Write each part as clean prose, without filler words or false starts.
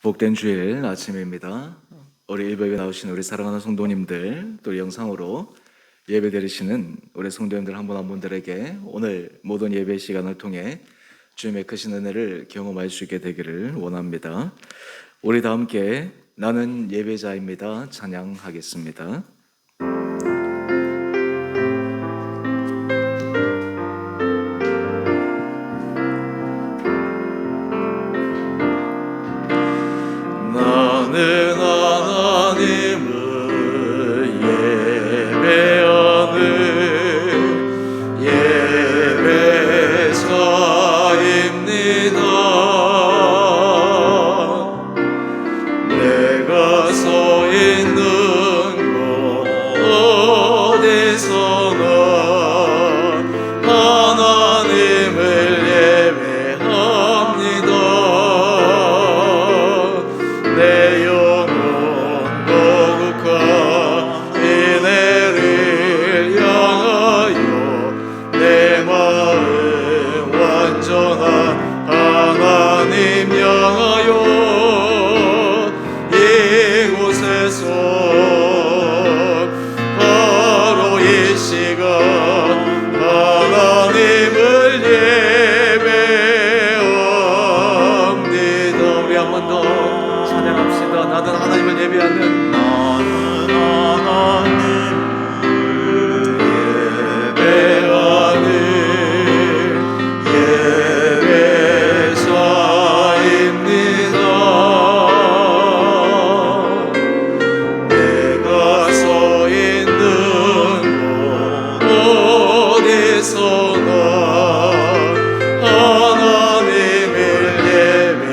복된 주일 아침입니다. 우리 일부에 나오신 우리 사랑하는 성도님들, 또 영상으로 예배 드리시는 우리 성도님들 한 분 한 분들에게 오늘 모든 예배 시간을 통해 주님의 크신 은혜를 경험할 수 있게 되기를 원합니다. 우리 다 함께 나는 예배자입니다 찬양하겠습니다. 나는 하나님을 예배하는 예배자입니다. 내가 서 있는 곳 어디서나 하나님을 예배합니다. 내 영혼 거룩한 은혜를 향하여 내 마음 완전한 하나님 향하여 이곳에서 바로 이 시간 하나님을 예배합니다. 우리 한 번 더 찬양합시다. 나는 하나님을 예배하는 예배하는 예배자입니다. 내가 서 있는 곳 어디서나 하나님을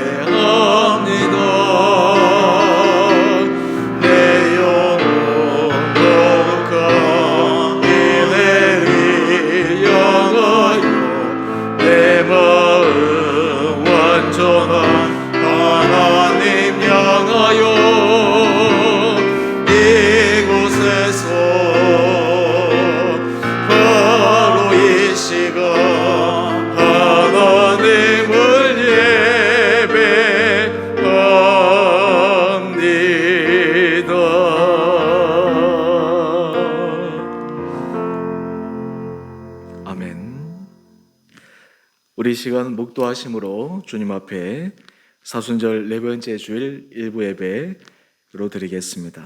예배합니다. 내 영혼 거룩한 은혜를 향하여 내 마음 완전한 하나님 향하여 이곳에서 바로 이 시간 하나님을 예배합니다. 아멘. 우리 시간 목도하심으로 주님 앞에 사순절 네 번째 주일 일부 예배로 드리겠습니다.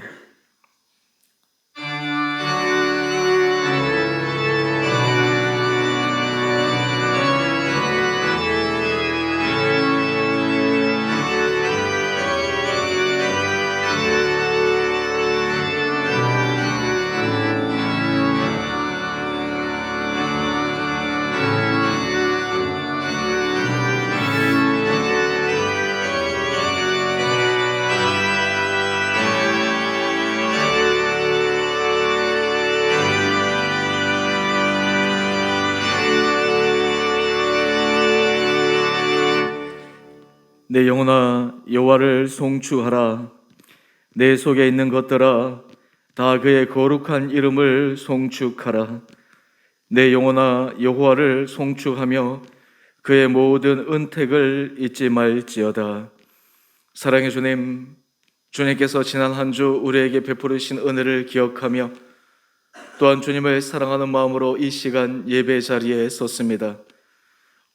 내 영혼아 여호와를 송축하라. 내 속에 있는 것들아 다 그의 거룩한 이름을 송축하라. 내 영혼아 여호와를 송축하며 그의 모든 은택을 잊지 말지어다. 사랑의 주님, 주님께서 지난 한 주 우리에게 베푸르신 은혜를 기억하며 또한 주님을 사랑하는 마음으로 이 시간 예배 자리에 섰습니다.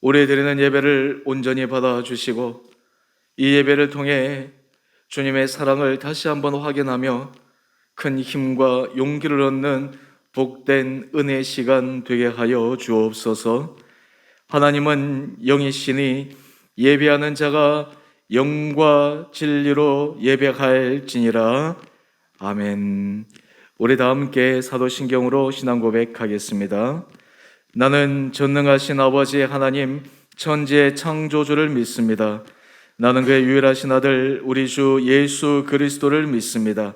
우리 드리는 예배를 온전히 받아주시고 이 예배를 통해 주님의 사랑을 다시 한번 확인하며 큰 힘과 용기를 얻는 복된 은혜 시간 되게 하여 주옵소서. 하나님은 영이시니 예배하는 자가 영과 진리로 예배할지니라. 아멘. 우리 다 함께 사도신경으로 신앙 고백하겠습니다. 나는 전능하신 아버지 하나님 천지의 창조주를 믿습니다. 나는 그의 유일하신 아들 우리 주 예수 그리스도를 믿습니다.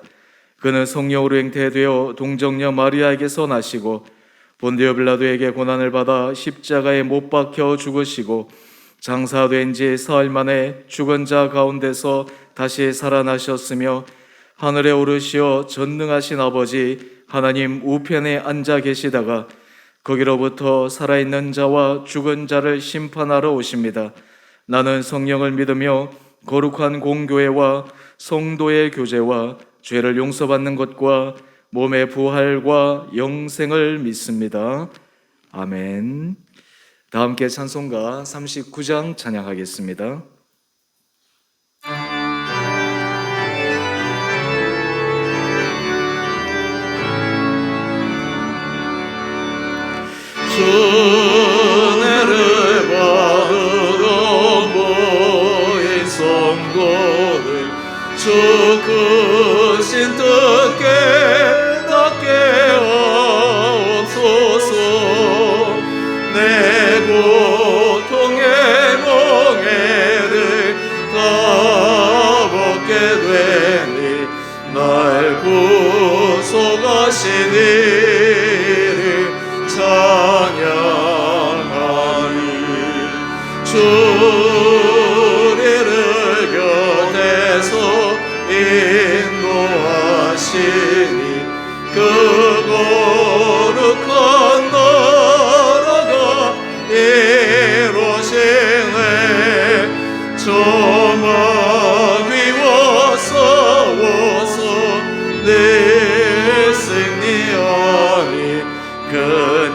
그는 성령으로 잉태되어 동정녀 마리아에게서 나시고 본디오 빌라도에게 고난을 받아 십자가에 못 박혀 죽으시고 장사된 지 사흘 만에 죽은 자 가운데서 다시 살아나셨으며 하늘에 오르시어 전능하신 아버지 하나님 우편에 앉아 계시다가 거기로부터 살아있는 자와 죽은 자를 심판하러 오십니다. 나는 성령을 믿으며 거룩한 공교회와 성도의 교제와 죄를 용서받는 것과 몸의 부활과 영생을 믿습니다. 아멘. 다 함께 찬송가 39장 찬양하겠습니다. 은혜를 받으러 모인 성도들 주 크신 뜻 깨닫게 하옵소서. 내 고통의 멍에를 다 벗게 되니 날 구속하신 이를 찬양하리. 주리를 곁에서 인도하시니 그 거룩한 나라가 이루어지네. 저마 위와 싸워서 내 승리하니 큰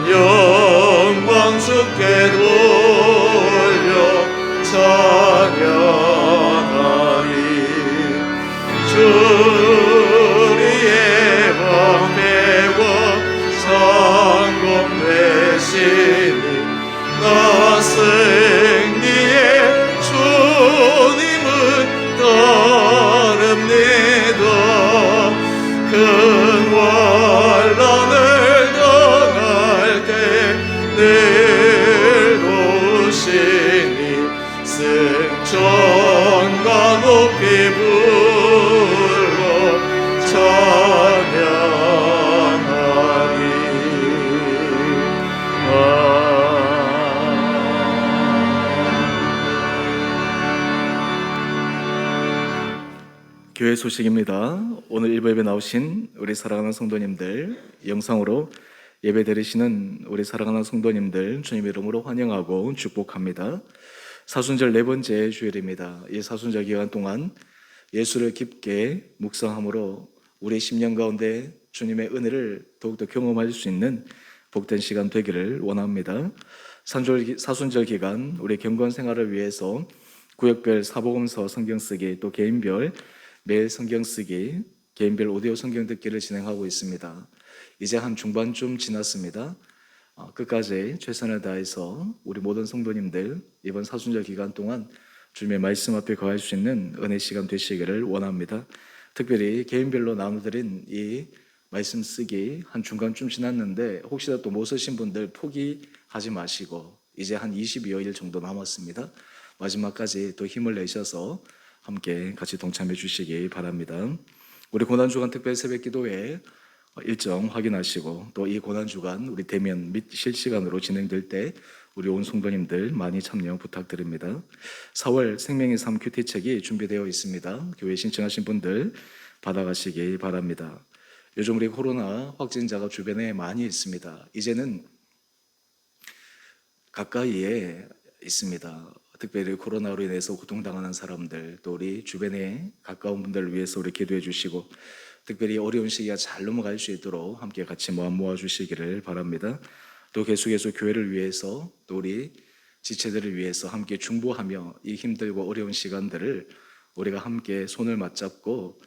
영광 주께 돌려 찬양하리. 주리의 방패와 상검 되시니 나 승리의 주님은 따릅니다. 큰 환난을 당할 때 늘 도우시니 승천과 높이 불러 찬양하리. 교회 소식입니다. 오늘 일부 예배 나오신 우리 사랑하는 성도님들, 영상으로 예배 드리시는 우리 사랑하는 성도님들 주님 이름으로 환영하고 축복합니다. 사순절 네 번째 주일입니다. 이 사순절 기간 동안 예수를 깊게 묵상함으로 우리 심령 가운데 주님의 은혜를 더욱더 경험할 수 있는 복된 시간 되기를 원합니다. 사순절 기간 우리 경건 생활을 위해서 구역별 사복음서 성경 쓰기, 또 개인별 매일 성경 쓰기, 개인별 오디오 성경 듣기를 진행하고 있습니다. 이제 한 중반쯤 지났습니다. 끝까지 최선을 다해서 우리 모든 성도님들 이번 사순절 기간 동안 주님의 말씀 앞에 거할 수 있는 은혜 시간 되시기를 원합니다. 특별히 개인별로 나눠드린 이 말씀 쓰기 한 중간쯤 지났는데 혹시나 또 못 쓰신 분들 포기하지 마시고 이제 한 22여일 정도 남았습니다. 마지막까지 또 힘을 내셔서 함께 같이 동참해 주시기 바랍니다. 우리 고난주간 특별 새벽 기도회 일정 확인하시고 또 이 고난주간 우리 대면 및 실시간으로 진행될 때 우리 온 성도님들 많이 참여 부탁드립니다. 4월 생명의 삶 큐티책이 준비되어 있습니다. 교회 신청하신 분들 받아가시기 바랍니다. 요즘 우리 코로나 확진자가 주변에 많이 있습니다. 이제는 가까이에 있습니다. 특별히 코로나로 인해서 고통당하는 사람들, 또 우리 주변에 가까운 분들을 위해서 우리 기도해 주시고 특별히 어려운 시기가 잘 넘어갈 수 있도록 함께 같이 모아 주시기를 바랍니다. 또 계속해서 교회를 위해서 또 우리 지체들을 위해서 함께 중보하며 이 힘들고 어려운 시간들을 우리가 함께 손을 맞잡고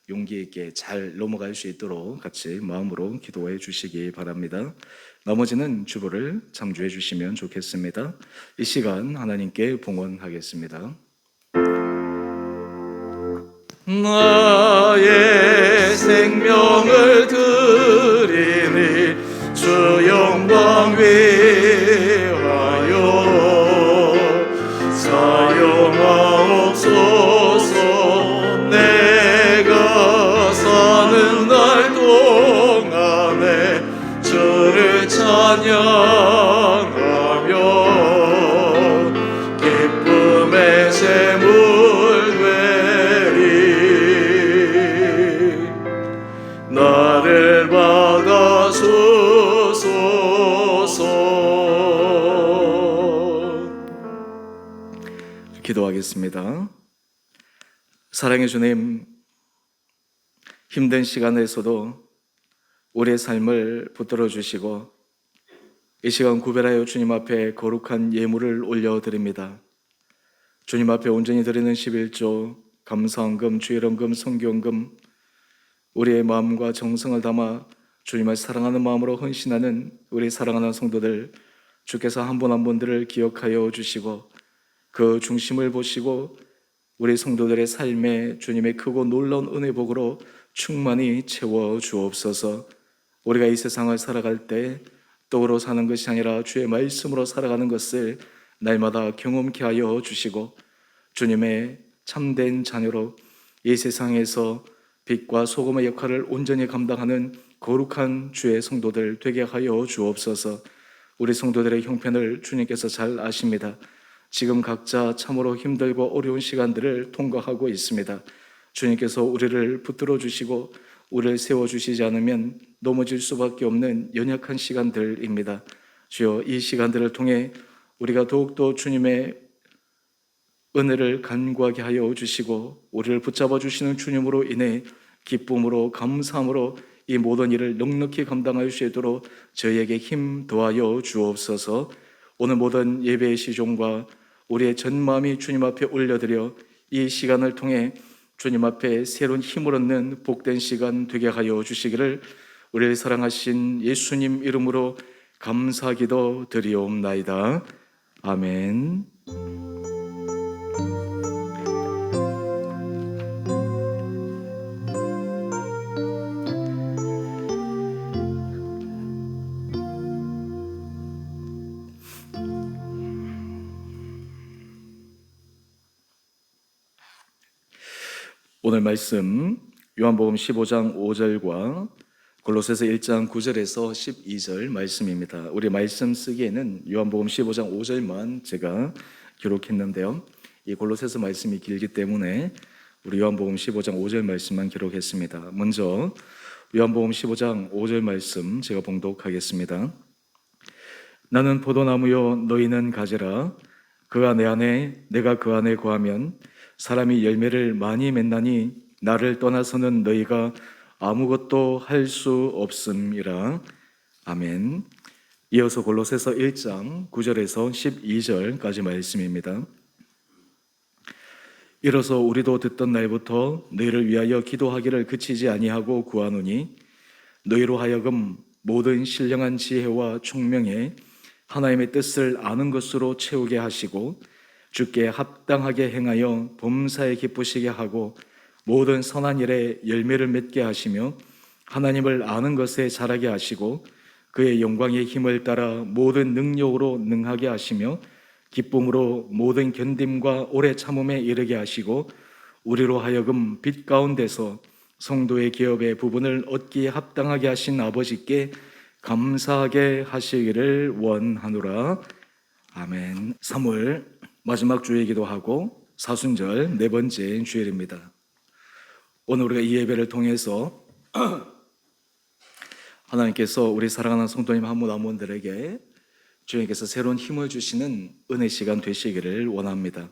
용기 있게 잘 넘어갈 수 있도록 같이 마음으로 기도해 주시기 바랍니다. 나머지는 주보를 참조해 주시면 좋겠습니다. 이 시간 하나님께 봉헌하겠습니다. 나의 생명을 드리니 주 영광 위하여 사용하옵소서. 내가 사는 날 동안에 주를 찬양하며 기쁨의 제물 되리. 나를 받아 주소서. 기도하겠습니다. 사랑의 주님, 힘든 시간에서도 우리의 삶을 붙들어 주시고 이 시간 구별하여 주님 앞에 거룩한 예물을 올려드립니다. 주님 앞에 온전히 드리는 11조, 감사헌금, 주일헌금, 성교헌금, 우리의 마음과 정성을 담아 주님을 사랑하는 마음으로 헌신하는 우리 사랑하는 성도들, 주께서 한 분 한 분들을 기억하여 주시고 그 중심을 보시고 우리 성도들의 삶에 주님의 크고 놀라운 은혜 복으로 충만히 채워 주옵소서. 우리가 이 세상을 살아갈 때 떡으로 사는 것이 아니라 주의 말씀으로 살아가는 것을 날마다 경험케 하여 주시고 주님의 참된 자녀로 이 세상에서 빛과 소금의 역할을 온전히 감당하는 거룩한 주의 성도들 되게 하여 주옵소서. 우리 성도들의 형편을 주님께서 잘 아십니다. 지금 각자 참으로 힘들고 어려운 시간들을 통과하고 있습니다. 주님께서 우리를 붙들어 주시고 우리를 세워주시지 않으면 넘어질 수밖에 없는 연약한 시간들입니다. 주여, 이 시간들을 통해 우리가 더욱더 주님의 은혜를 간구하게 하여 주시고 우리를 붙잡아 주시는 주님으로 인해 기쁨으로 감사함으로 이 모든 일을 넉넉히 감당할 수 있도록 저희에게 힘 더하여 주옵소서. 오늘 모든 예배의 시종과 우리의 전 마음이 주님 앞에 올려드려 이 시간을 통해 주님 앞에 새로운 힘을 얻는 복된 시간 되게 하여 주시기를 우리를 사랑하신 예수님 이름으로 감사기도 드리옵나이다. 아멘. 오늘 말씀 요한복음 15장 5절과 골로새서 1장 9절에서 12절 말씀입니다. 우리 말씀 쓰기에는 요한복음 15장 5절만 제가 기록했는데요. 이 골로새서 말씀이 길기 때문에 우리 요한복음 15장 5절 말씀만 기록했습니다. 먼저 요한복음 15장 5절 말씀 제가 봉독하겠습니다. 나는 포도나무요 너희는 가지라. 그가 내 안에 내가 그 안에 거하면 사람이 열매를 많이 맺나니 나를 떠나서는 너희가 아무것도 할 수 없음이라. 아멘. 이어서 골로새서 1장 9절에서 12절까지 말씀입니다. 이로써 우리도 듣던 날부터 너희를 위하여 기도하기를 그치지 아니하고 구하노니 너희로 하여금 모든 신령한 지혜와 총명에 하나님의 뜻을 아는 것으로 채우게 하시고 주께 합당하게 행하여 범사에 기쁘시게 하고 모든 선한 일에 열매를 맺게 하시며 하나님을 아는 것에 자라게 하시고 그의 영광의 힘을 따라 모든 능력으로 능하게 하시며 기쁨으로 모든 견딤과 오래 참음에 이르게 하시고 우리로 하여금 빛 가운데서 성도의 기업의 부분을 얻기에 합당하게 하신 아버지께 감사하게 하시기를 원하노라. 아멘. 3월 마지막 주일이기도 하고 사순절 네 번째 주일입니다. 오늘 우리가 이 예배를 통해서 하나님께서 우리 사랑하는 성도님 한 분 한 분들에게 주님께서 새로운 힘을 주시는 은혜 시간 되시기를 원합니다.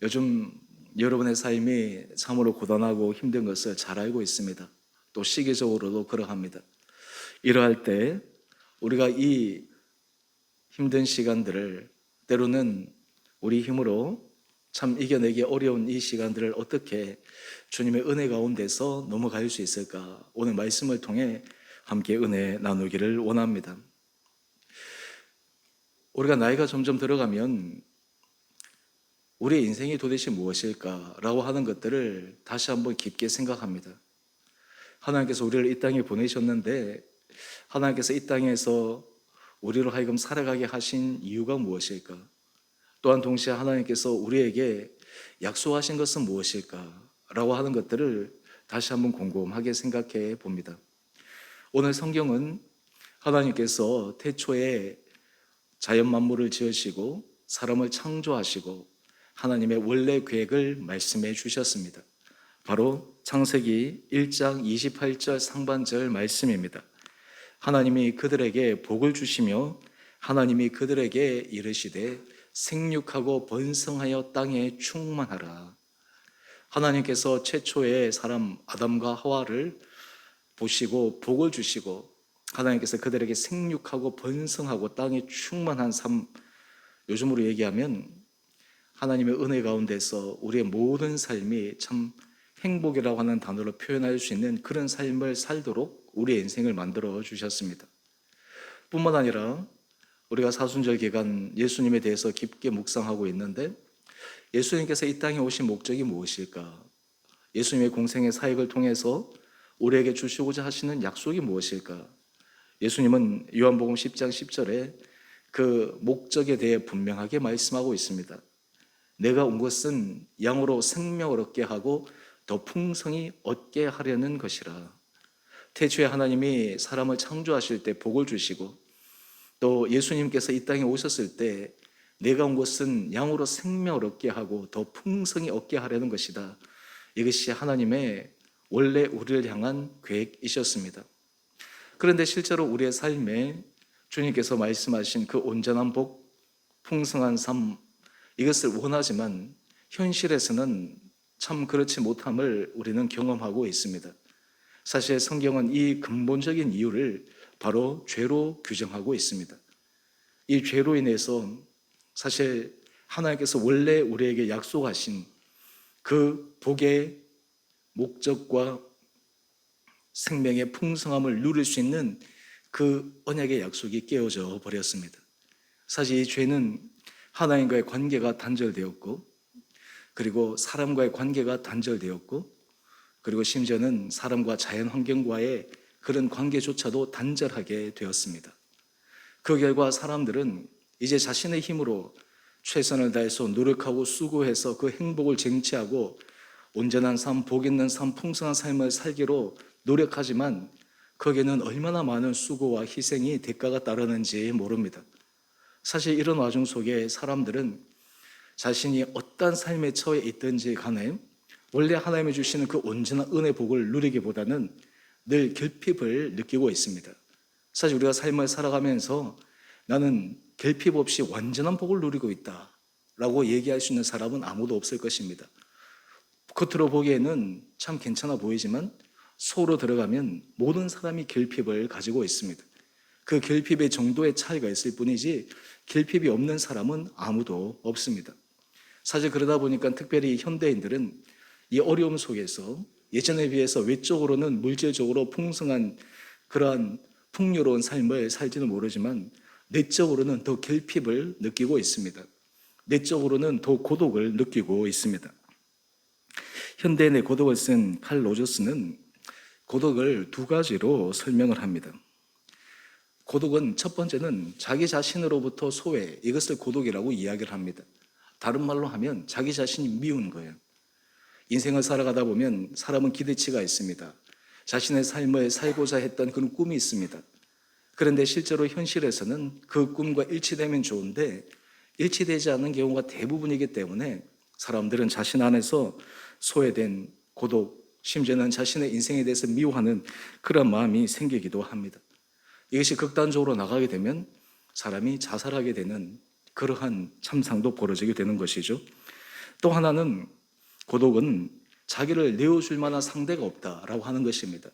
요즘 여러분의 삶이 참으로 고단하고 힘든 것을 잘 알고 있습니다. 또 시기적으로도 그러합니다. 이러할 때 우리가 이 힘든 시간들을 때로는 우리 힘으로 참 이겨내기 어려운 이 시간들을 어떻게 주님의 은혜 가운데서 넘어갈 수 있을까? 오늘 말씀을 통해 함께 은혜 나누기를 원합니다. 우리가 나이가 점점 들어가면 우리의 인생이 도대체 무엇일까라고 하는 것들을 다시 한번 깊게 생각합니다. 하나님께서 우리를 이 땅에 보내셨는데 하나님께서 이 땅에서 우리로 하여금 살아가게 하신 이유가 무엇일까? 또한 동시에 하나님께서 우리에게 약속하신 것은 무엇일까? 라고 하는 것들을 다시 한번 곰곰하게 생각해 봅니다. 오늘 성경은 하나님께서 태초에 자연 만물을 지으시고 사람을 창조하시고 하나님의 원래 계획을 말씀해 주셨습니다. 바로 창세기 1장 28절 상반절 말씀입니다. 하나님이 그들에게 복을 주시며 하나님이 그들에게 이르시되 생육하고 번성하여 땅에 충만하라. 하나님께서 최초의 사람 아담과 하와를 보시고 복을 주시고 하나님께서 그들에게 생육하고 번성하고 땅에 충만한 삶, 요즘으로 얘기하면 하나님의 은혜 가운데서 우리의 모든 삶이 참 행복이라고 하는 단어로 표현할 수 있는 그런 삶을 살도록 우리의 인생을 만들어 주셨습니다. 뿐만 아니라 우리가 사순절 기간 예수님에 대해서 깊게 묵상하고 있는데, 예수님께서 이 땅에 오신 목적이 무엇일까? 예수님의 공생의 사역을 통해서 우리에게 주시고자 하시는 약속이 무엇일까? 예수님은 요한복음 10장 10절에 그 목적에 대해 분명하게 말씀하고 있습니다. 내가 온 것은 양으로 생명을 얻게 하고 더 풍성히 얻게 하려는 것이라. 태초에 하나님이 사람을 창조하실 때 복을 주시고, 또 예수님께서 이 땅에 오셨을 때 내가 온 것은 양으로 생명을 얻게 하고 더 풍성히 얻게 하려는 것이다. 이것이 하나님의 원래 우리를 향한 계획이셨습니다. 그런데 실제로 우리의 삶에 주님께서 말씀하신 그 온전한 복, 풍성한 삶, 이것을 원하지만 현실에서는 참 그렇지 못함을 우리는 경험하고 있습니다. 사실 성경은 이 근본적인 이유를 바로 죄로 규정하고 있습니다. 이 죄로 인해서 사실 하나님께서 원래 우리에게 약속하신 그 복의 목적과 생명의 풍성함을 누릴 수 있는 그 언약의 약속이 깨어져 버렸습니다. 사실 이 죄는 하나님과의 관계가 단절되었고, 그리고 사람과의 관계가 단절되었고, 그리고 심지어는 사람과 자연 환경과의 그런 관계조차도 단절하게 되었습니다. 그 결과 사람들은 이제 자신의 힘으로 최선을 다해서 노력하고 수고해서 그 행복을 쟁취하고 온전한 삶, 복 있는 삶, 풍성한 삶을 살기로 노력하지만 거기에는 얼마나 많은 수고와 희생이 대가가 따르는지 모릅니다. 사실 이런 와중 속에 사람들은 자신이 어떤 삶에 처해 있든지 간에 원래 하나님이 주시는 그 온전한 은혜 복을 누리기보다는 늘 결핍을 느끼고 있습니다. 사실 우리가 삶을 살아가면서 나는 결핍 없이 완전한 복을 누리고 있다라고 얘기할 수 있는 사람은 아무도 없을 것입니다. 겉으로 보기에는 참 괜찮아 보이지만 속으로 들어가면 모든 사람이 결핍을 가지고 있습니다. 그 결핍의 정도의 차이가 있을 뿐이지 결핍이 없는 사람은 아무도 없습니다. 사실 그러다 보니까 특별히 현대인들은 이 어려움 속에서 예전에 비해서 외적으로는 물질적으로 풍성한 그러한 풍요로운 삶을 살지는 모르지만 내적으로는 더 결핍을 느끼고 있습니다. 내적으로는 더 고독을 느끼고 있습니다. 현대인의 고독을 쓴 칼 로저스는 고독을 두 가지로 설명을 합니다. 고독은 첫 번째는 자기 자신으로부터 소외, 이것을 고독이라고 이야기를 합니다. 다른 말로 하면 자기 자신이 미운 거예요. 인생을 살아가다 보면 사람은 기대치가 있습니다. 자신의 삶을 살고자 했던 그런 꿈이 있습니다. 그런데 실제로 현실에서는 그 꿈과 일치되면 좋은데 일치되지 않는 경우가 대부분이기 때문에 사람들은 자신 안에서 소외된 고독, 심지어는 자신의 인생에 대해서 미워하는 그런 마음이 생기기도 합니다. 이것이 극단적으로 나가게 되면 사람이 자살하게 되는 그러한 참상도 벌어지게 되는 것이죠. 또 하나는 고독은 자기를 내어줄 만한 상대가 없다라고 하는 것입니다.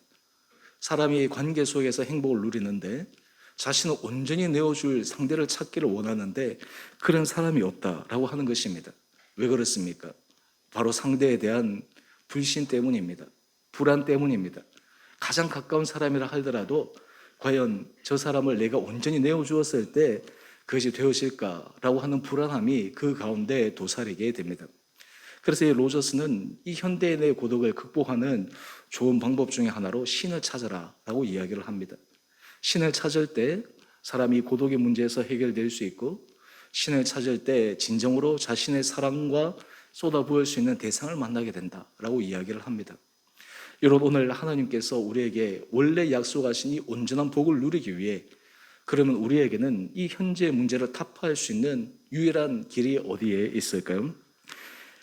사람이 관계 속에서 행복을 누리는데 자신을 온전히 내어줄 상대를 찾기를 원하는데 그런 사람이 없다라고 하는 것입니다. 왜 그렇습니까? 바로 상대에 대한 불신 때문입니다. 불안 때문입니다. 가장 가까운 사람이라 하더라도 과연 저 사람을 내가 온전히 내어주었을 때 그것이 되어질까라고 하는 불안함이 그 가운데 도사리게 됩니다. 그래서 이 로저스는 이 현대인의 고독을 극복하는 좋은 방법 중에 하나로 신을 찾아라 라고 이야기를 합니다. 신을 찾을 때 사람이 고독의 문제에서 해결될 수 있고, 신을 찾을 때 진정으로 자신의 사랑과 쏟아부을 수 있는 대상을 만나게 된다라고 이야기를 합니다. 여러분, 오늘 하나님께서 우리에게 원래 약속하신 이 온전한 복을 누리기 위해 그러면 우리에게는 이 현재의 문제를 타파할 수 있는 유일한 길이 어디에 있을까요?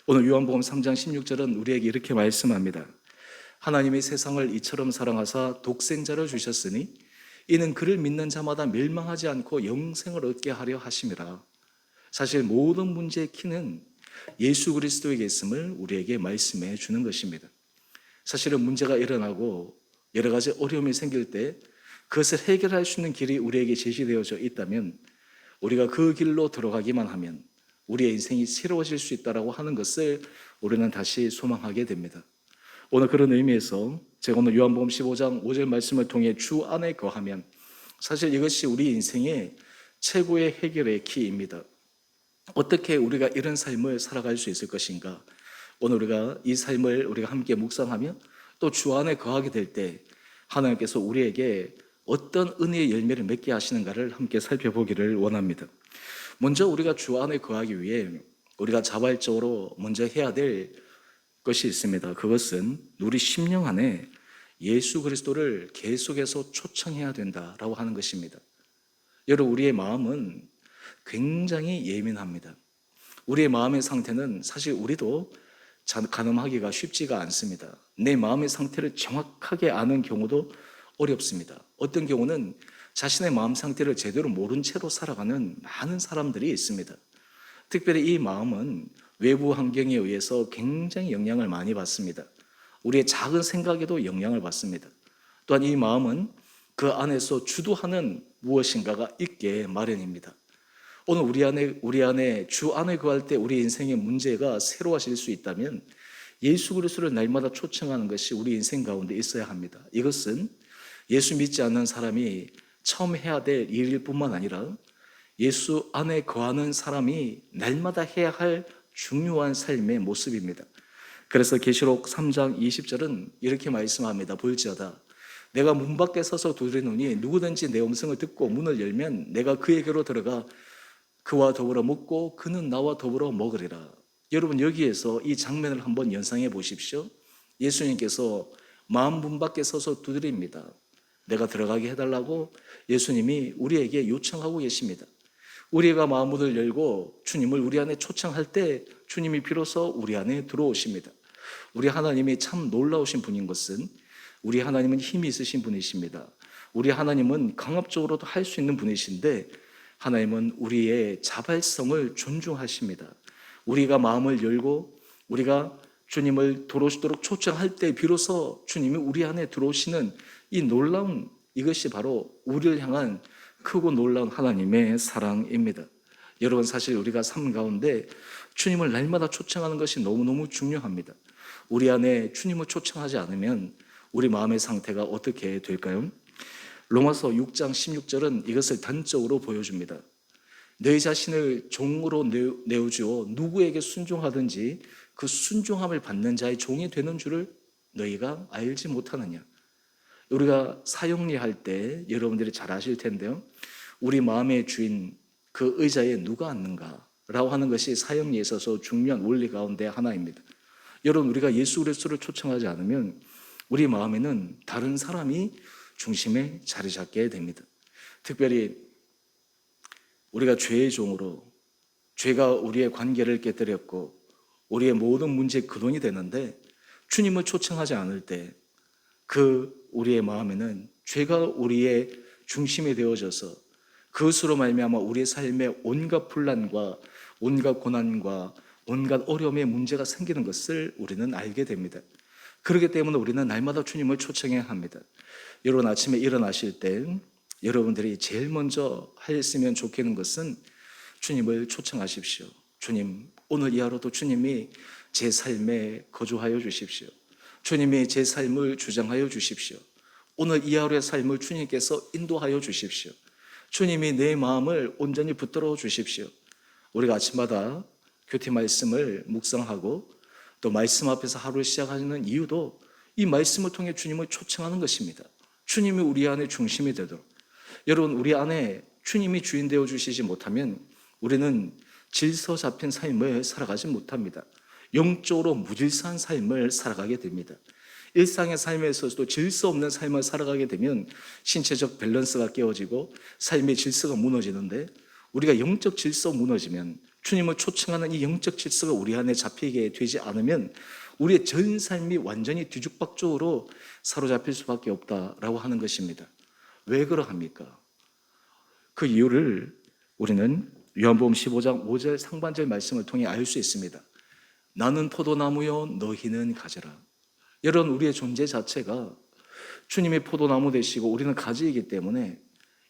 오늘 요한복음 3장 16절은 우리에게 이렇게 말씀합니다. 하나님이 세상을 이처럼 사랑하사 독생자를 주셨으니 이는 그를 믿는 자마다 멸망하지 않고 영생을 얻게 하려 하심이라. 사실 모든 문제의 키는 예수 그리스도에게 있음을 우리에게 말씀해 주는 것입니다. 사실은 문제가 일어나고 여러 가지 어려움이 생길 때 그것을 해결할 수 있는 길이 우리에게 제시되어져 있다면 우리가 그 길로 들어가기만 하면 우리의 인생이 새로워질 수 있다고 하는 것을 우리는 다시 소망하게 됩니다. 오늘 그런 의미에서 제가 오늘 요한복음 15장 5절 말씀을 통해 주 안에 거하면 사실 이것이 우리 인생의 최고의 해결의 키입니다. 어떻게 우리가 이런 삶을 살아갈 수 있을 것인가? 오늘 우리가 이 삶을 우리가 함께 묵상하며 또 주 안에 거하게 될 때 하나님께서 우리에게 어떤 은혜의 열매를 맺게 하시는가를 함께 살펴보기를 원합니다. 먼저 우리가 주 안에 거하기 위해 우리가 자발적으로 먼저 해야 될 것이 있습니다. 그것은 우리 심령 안에 예수 그리스도를 계속해서 초청해야 된다라고 하는 것입니다. 여러분, 우리의 마음은 굉장히 예민합니다. 우리의 마음의 상태는 사실 우리도 가늠하기가 쉽지가 않습니다. 내 마음의 상태를 정확하게 아는 경우도 어렵습니다. 어떤 경우는 자신의 마음 상태를 제대로 모른 채로 살아가는 많은 사람들이 있습니다. 특별히 이 마음은 외부 환경에 의해서 굉장히 영향을 많이 받습니다. 우리의 작은 생각에도 영향을 받습니다. 또한 이 마음은 그 안에서 주도하는 무엇인가가 있게 마련입니다. 오늘 우리 안에 주 안에 거할 때 우리 인생의 문제가 새로워질 수 있다면 예수 그리스도를 날마다 초청하는 것이 우리 인생 가운데 있어야 합니다. 이것은 예수 믿지 않는 사람이 처음 해야 될 일일 뿐만 아니라 예수 안에 거하는 사람이 날마다 해야 할 중요한 삶의 모습입니다. 그래서 계시록 3장 20절은 이렇게 말씀합니다. 볼지어다 내가 문 밖에 서서 두드리노니 누구든지 내 음성을 듣고 문을 열면 내가 그에게로 들어가 그와 더불어 먹고 그는 나와 더불어 먹으리라. 여러분, 여기에서 이 장면을 한번 연상해 보십시오. 예수님께서 마음 문 밖에 서서 두드립니다. 내가 들어가게 해달라고 예수님이 우리에게 요청하고 계십니다. 우리가 마음 문을 열고 주님을 우리 안에 초청할 때 주님이 비로소 우리 안에 들어오십니다. 우리 하나님이 참 놀라우신 분인 것은 우리 하나님은 힘이 있으신 분이십니다. 우리 하나님은 강압적으로도 할 수 있는 분이신데 하나님은 우리의 자발성을 존중하십니다. 우리가 마음을 열고 우리가 주님을 들어오시도록 초청할 때 비로소 주님이 우리 안에 들어오시는 이 놀라운 이것이 바로 우리를 향한 크고 놀라운 하나님의 사랑입니다. 여러분, 사실 우리가 삶 가운데 주님을 날마다 초청하는 것이 너무너무 중요합니다. 우리 안에 주님을 초청하지 않으면 우리 마음의 상태가 어떻게 될까요? 로마서 6장 16절은 이것을 단적으로 보여줍니다. 너희 자신을 종으로 내어주어 누구에게 순종하든지 그 순종함을 받는 자의 종이 되는 줄을 너희가 알지 못하느냐. 우리가 사형리할 때 여러분들이 잘 아실 텐데요, 우리 마음의 주인 그 의자에 누가 앉는가라고 하는 것이 사형리에 있어서 중요한 원리 가운데 하나입니다. 여러분, 우리가 예수 그리스도를 초청하지 않으면 우리 마음에는 다른 사람이 중심에 자리 잡게 됩니다. 특별히 우리가 죄의 종으로 죄가 우리의 관계를 깨뜨렸고 우리의 모든 문제의 근원이 되는데 주님을 초청하지 않을 때 그 우리의 마음에는 죄가 우리의 중심이 되어져서 그것으로 말미암아 우리의 삶에 온갖 분란과 온갖 고난과 온갖 어려움의 문제가 생기는 것을 우리는 알게 됩니다. 그렇기 때문에 우리는 날마다 주님을 초청해야 합니다. 여러분, 아침에 일어나실 때 여러분들이 제일 먼저 했으면 좋겠는 것은 주님을 초청하십시오. 주님, 오늘 이 하루도 주님이 제 삶에 거주하여 주십시오. 주님이 제 삶을 주장하여 주십시오. 오늘 이 하루의 삶을 주님께서 인도하여 주십시오. 주님이 내 마음을 온전히 붙들어 주십시오. 우리가 아침마다 교태 말씀을 묵상하고 또 말씀 앞에서 하루를 시작하는 이유도 이 말씀을 통해 주님을 초청하는 것입니다. 주님이 우리 안에 중심이 되도록. 여러분, 우리 안에 주님이 주인 되어 주시지 못하면 우리는 질서 잡힌 삶을 살아가지 못합니다. 영적으로 무질서한 삶을 살아가게 됩니다. 일상의 삶에 있어서도 질서 없는 삶을 살아가게 되면 신체적 밸런스가 깨어지고 삶의 질서가 무너지는데, 우리가 영적 질서가 무너지면 주님을 초청하는 이 영적 질서가 우리 안에 잡히게 되지 않으면 우리의 전 삶이 완전히 뒤죽박죽으로 사로잡힐 수밖에 없다라고 하는 것입니다. 왜 그러합니까? 그 이유를 우리는 요한복음 15장 5절 상반절 말씀을 통해 알 수 있습니다. 나는 포도나무요 너희는 가지라. 여러분, 우리의 존재 자체가 주님이 포도나무 되시고 우리는 가지이기 때문에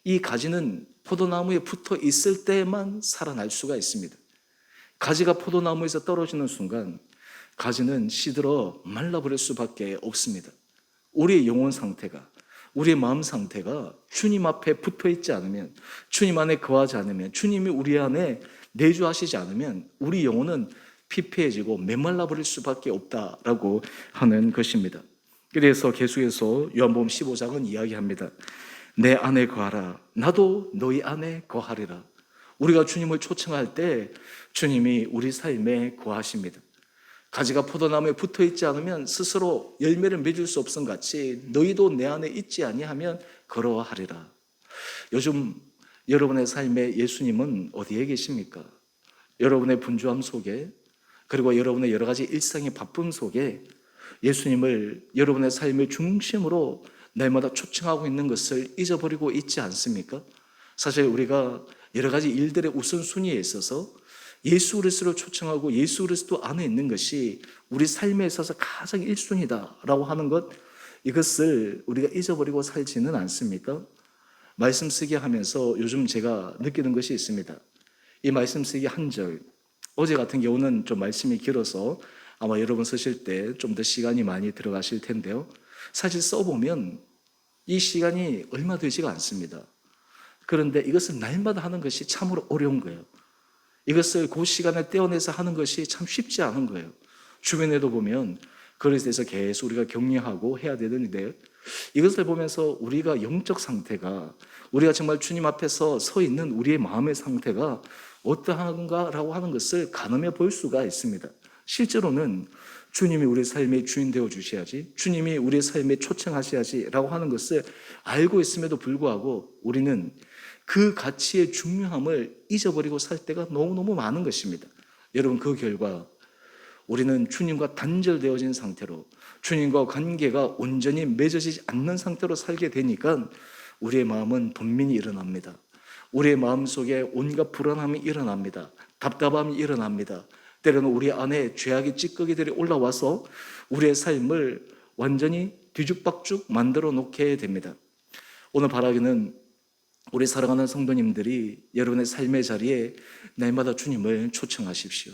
이 가지는 포도나무에 붙어 있을 때만 살아날 수가 있습니다. 가지가 포도나무에서 떨어지는 순간 가지는 시들어 말라버릴 수밖에 없습니다. 우리의 영혼 상태가, 우리의 마음 상태가 주님 앞에 붙어 있지 않으면, 주님 안에 거하지 않으면, 주님이 우리 안에 내주하시지 않으면 우리 영혼은 피폐해지고 메말라 버릴 수밖에 없다라고 하는 것입니다. 그래서 계속해서 요한복음 15장은 이야기합니다. 내 안에 거하라. 나도 너희 안에 거하리라. 우리가 주님을 초청할 때 주님이 우리 삶에 거하십니다. 가지가 포도나무에 붙어 있지 않으면 스스로 열매를 맺을 수 없음 같이 너희도 내 안에 있지 아니하면 걸어하리라. 요즘 여러분의 삶에 예수님은 어디에 계십니까? 여러분의 분주함 속에, 그리고 여러분의 여러 가지 일상의 바쁨 속에 예수님을 여러분의 삶의 중심으로 날마다 초청하고 있는 것을 잊어버리고 있지 않습니까? 사실 우리가 여러 가지 일들의 우선순위에 있어서 예수 그리스도를 초청하고 예수 그리스도 안에 있는 것이 우리 삶에 있어서 가장 1순위다라고 하는 것, 이것을 우리가 잊어버리고 살지는 않습니까? 말씀 쓰기 하면서 요즘 제가 느끼는 것이 있습니다. 이 말씀 쓰기 한 절, 어제 같은 경우는 좀 말씀이 길어서 아마 여러분 쓰실 때 좀 더 시간이 많이 들어가실 텐데요. 사실 써보면 이 시간이 얼마 되지가 않습니다. 그런데 이것을 날마다 하는 것이 참으로 어려운 거예요. 이것을 그 시간에 떼어내서 하는 것이 참 쉽지 않은 거예요. 주변에도 보면 그것에 대해서 계속 우리가 격려하고 해야 되는데, 이것을 보면서 우리가 영적 상태가, 우리가 정말 주님 앞에서 서 있는 우리의 마음의 상태가 어떠한가라고 하는 것을 가늠해 볼 수가 있습니다. 실제로는 주님이 우리 삶의 주인 되어 주셔야지, 주님이 우리의 삶에 초청하셔야지라고 하는 것을 알고 있음에도 불구하고 우리는 그 가치의 중요함을 잊어버리고 살 때가 너무너무 많은 것입니다. 여러분, 그 결과 우리는 주님과 단절되어진 상태로, 주님과 관계가 온전히 맺어지지 않는 상태로 살게 되니까 우리의 마음은 번민이 일어납니다. 우리의 마음속에 온갖 불안함이 일어납니다. 답답함이 일어납니다. 때로는 우리 안에 죄악의 찌꺼기들이 올라와서 우리의 삶을 완전히 뒤죽박죽 만들어 놓게 됩니다. 오늘 바라기는 우리 사랑하는 성도님들이 여러분의 삶의 자리에 날마다 주님을 초청하십시오.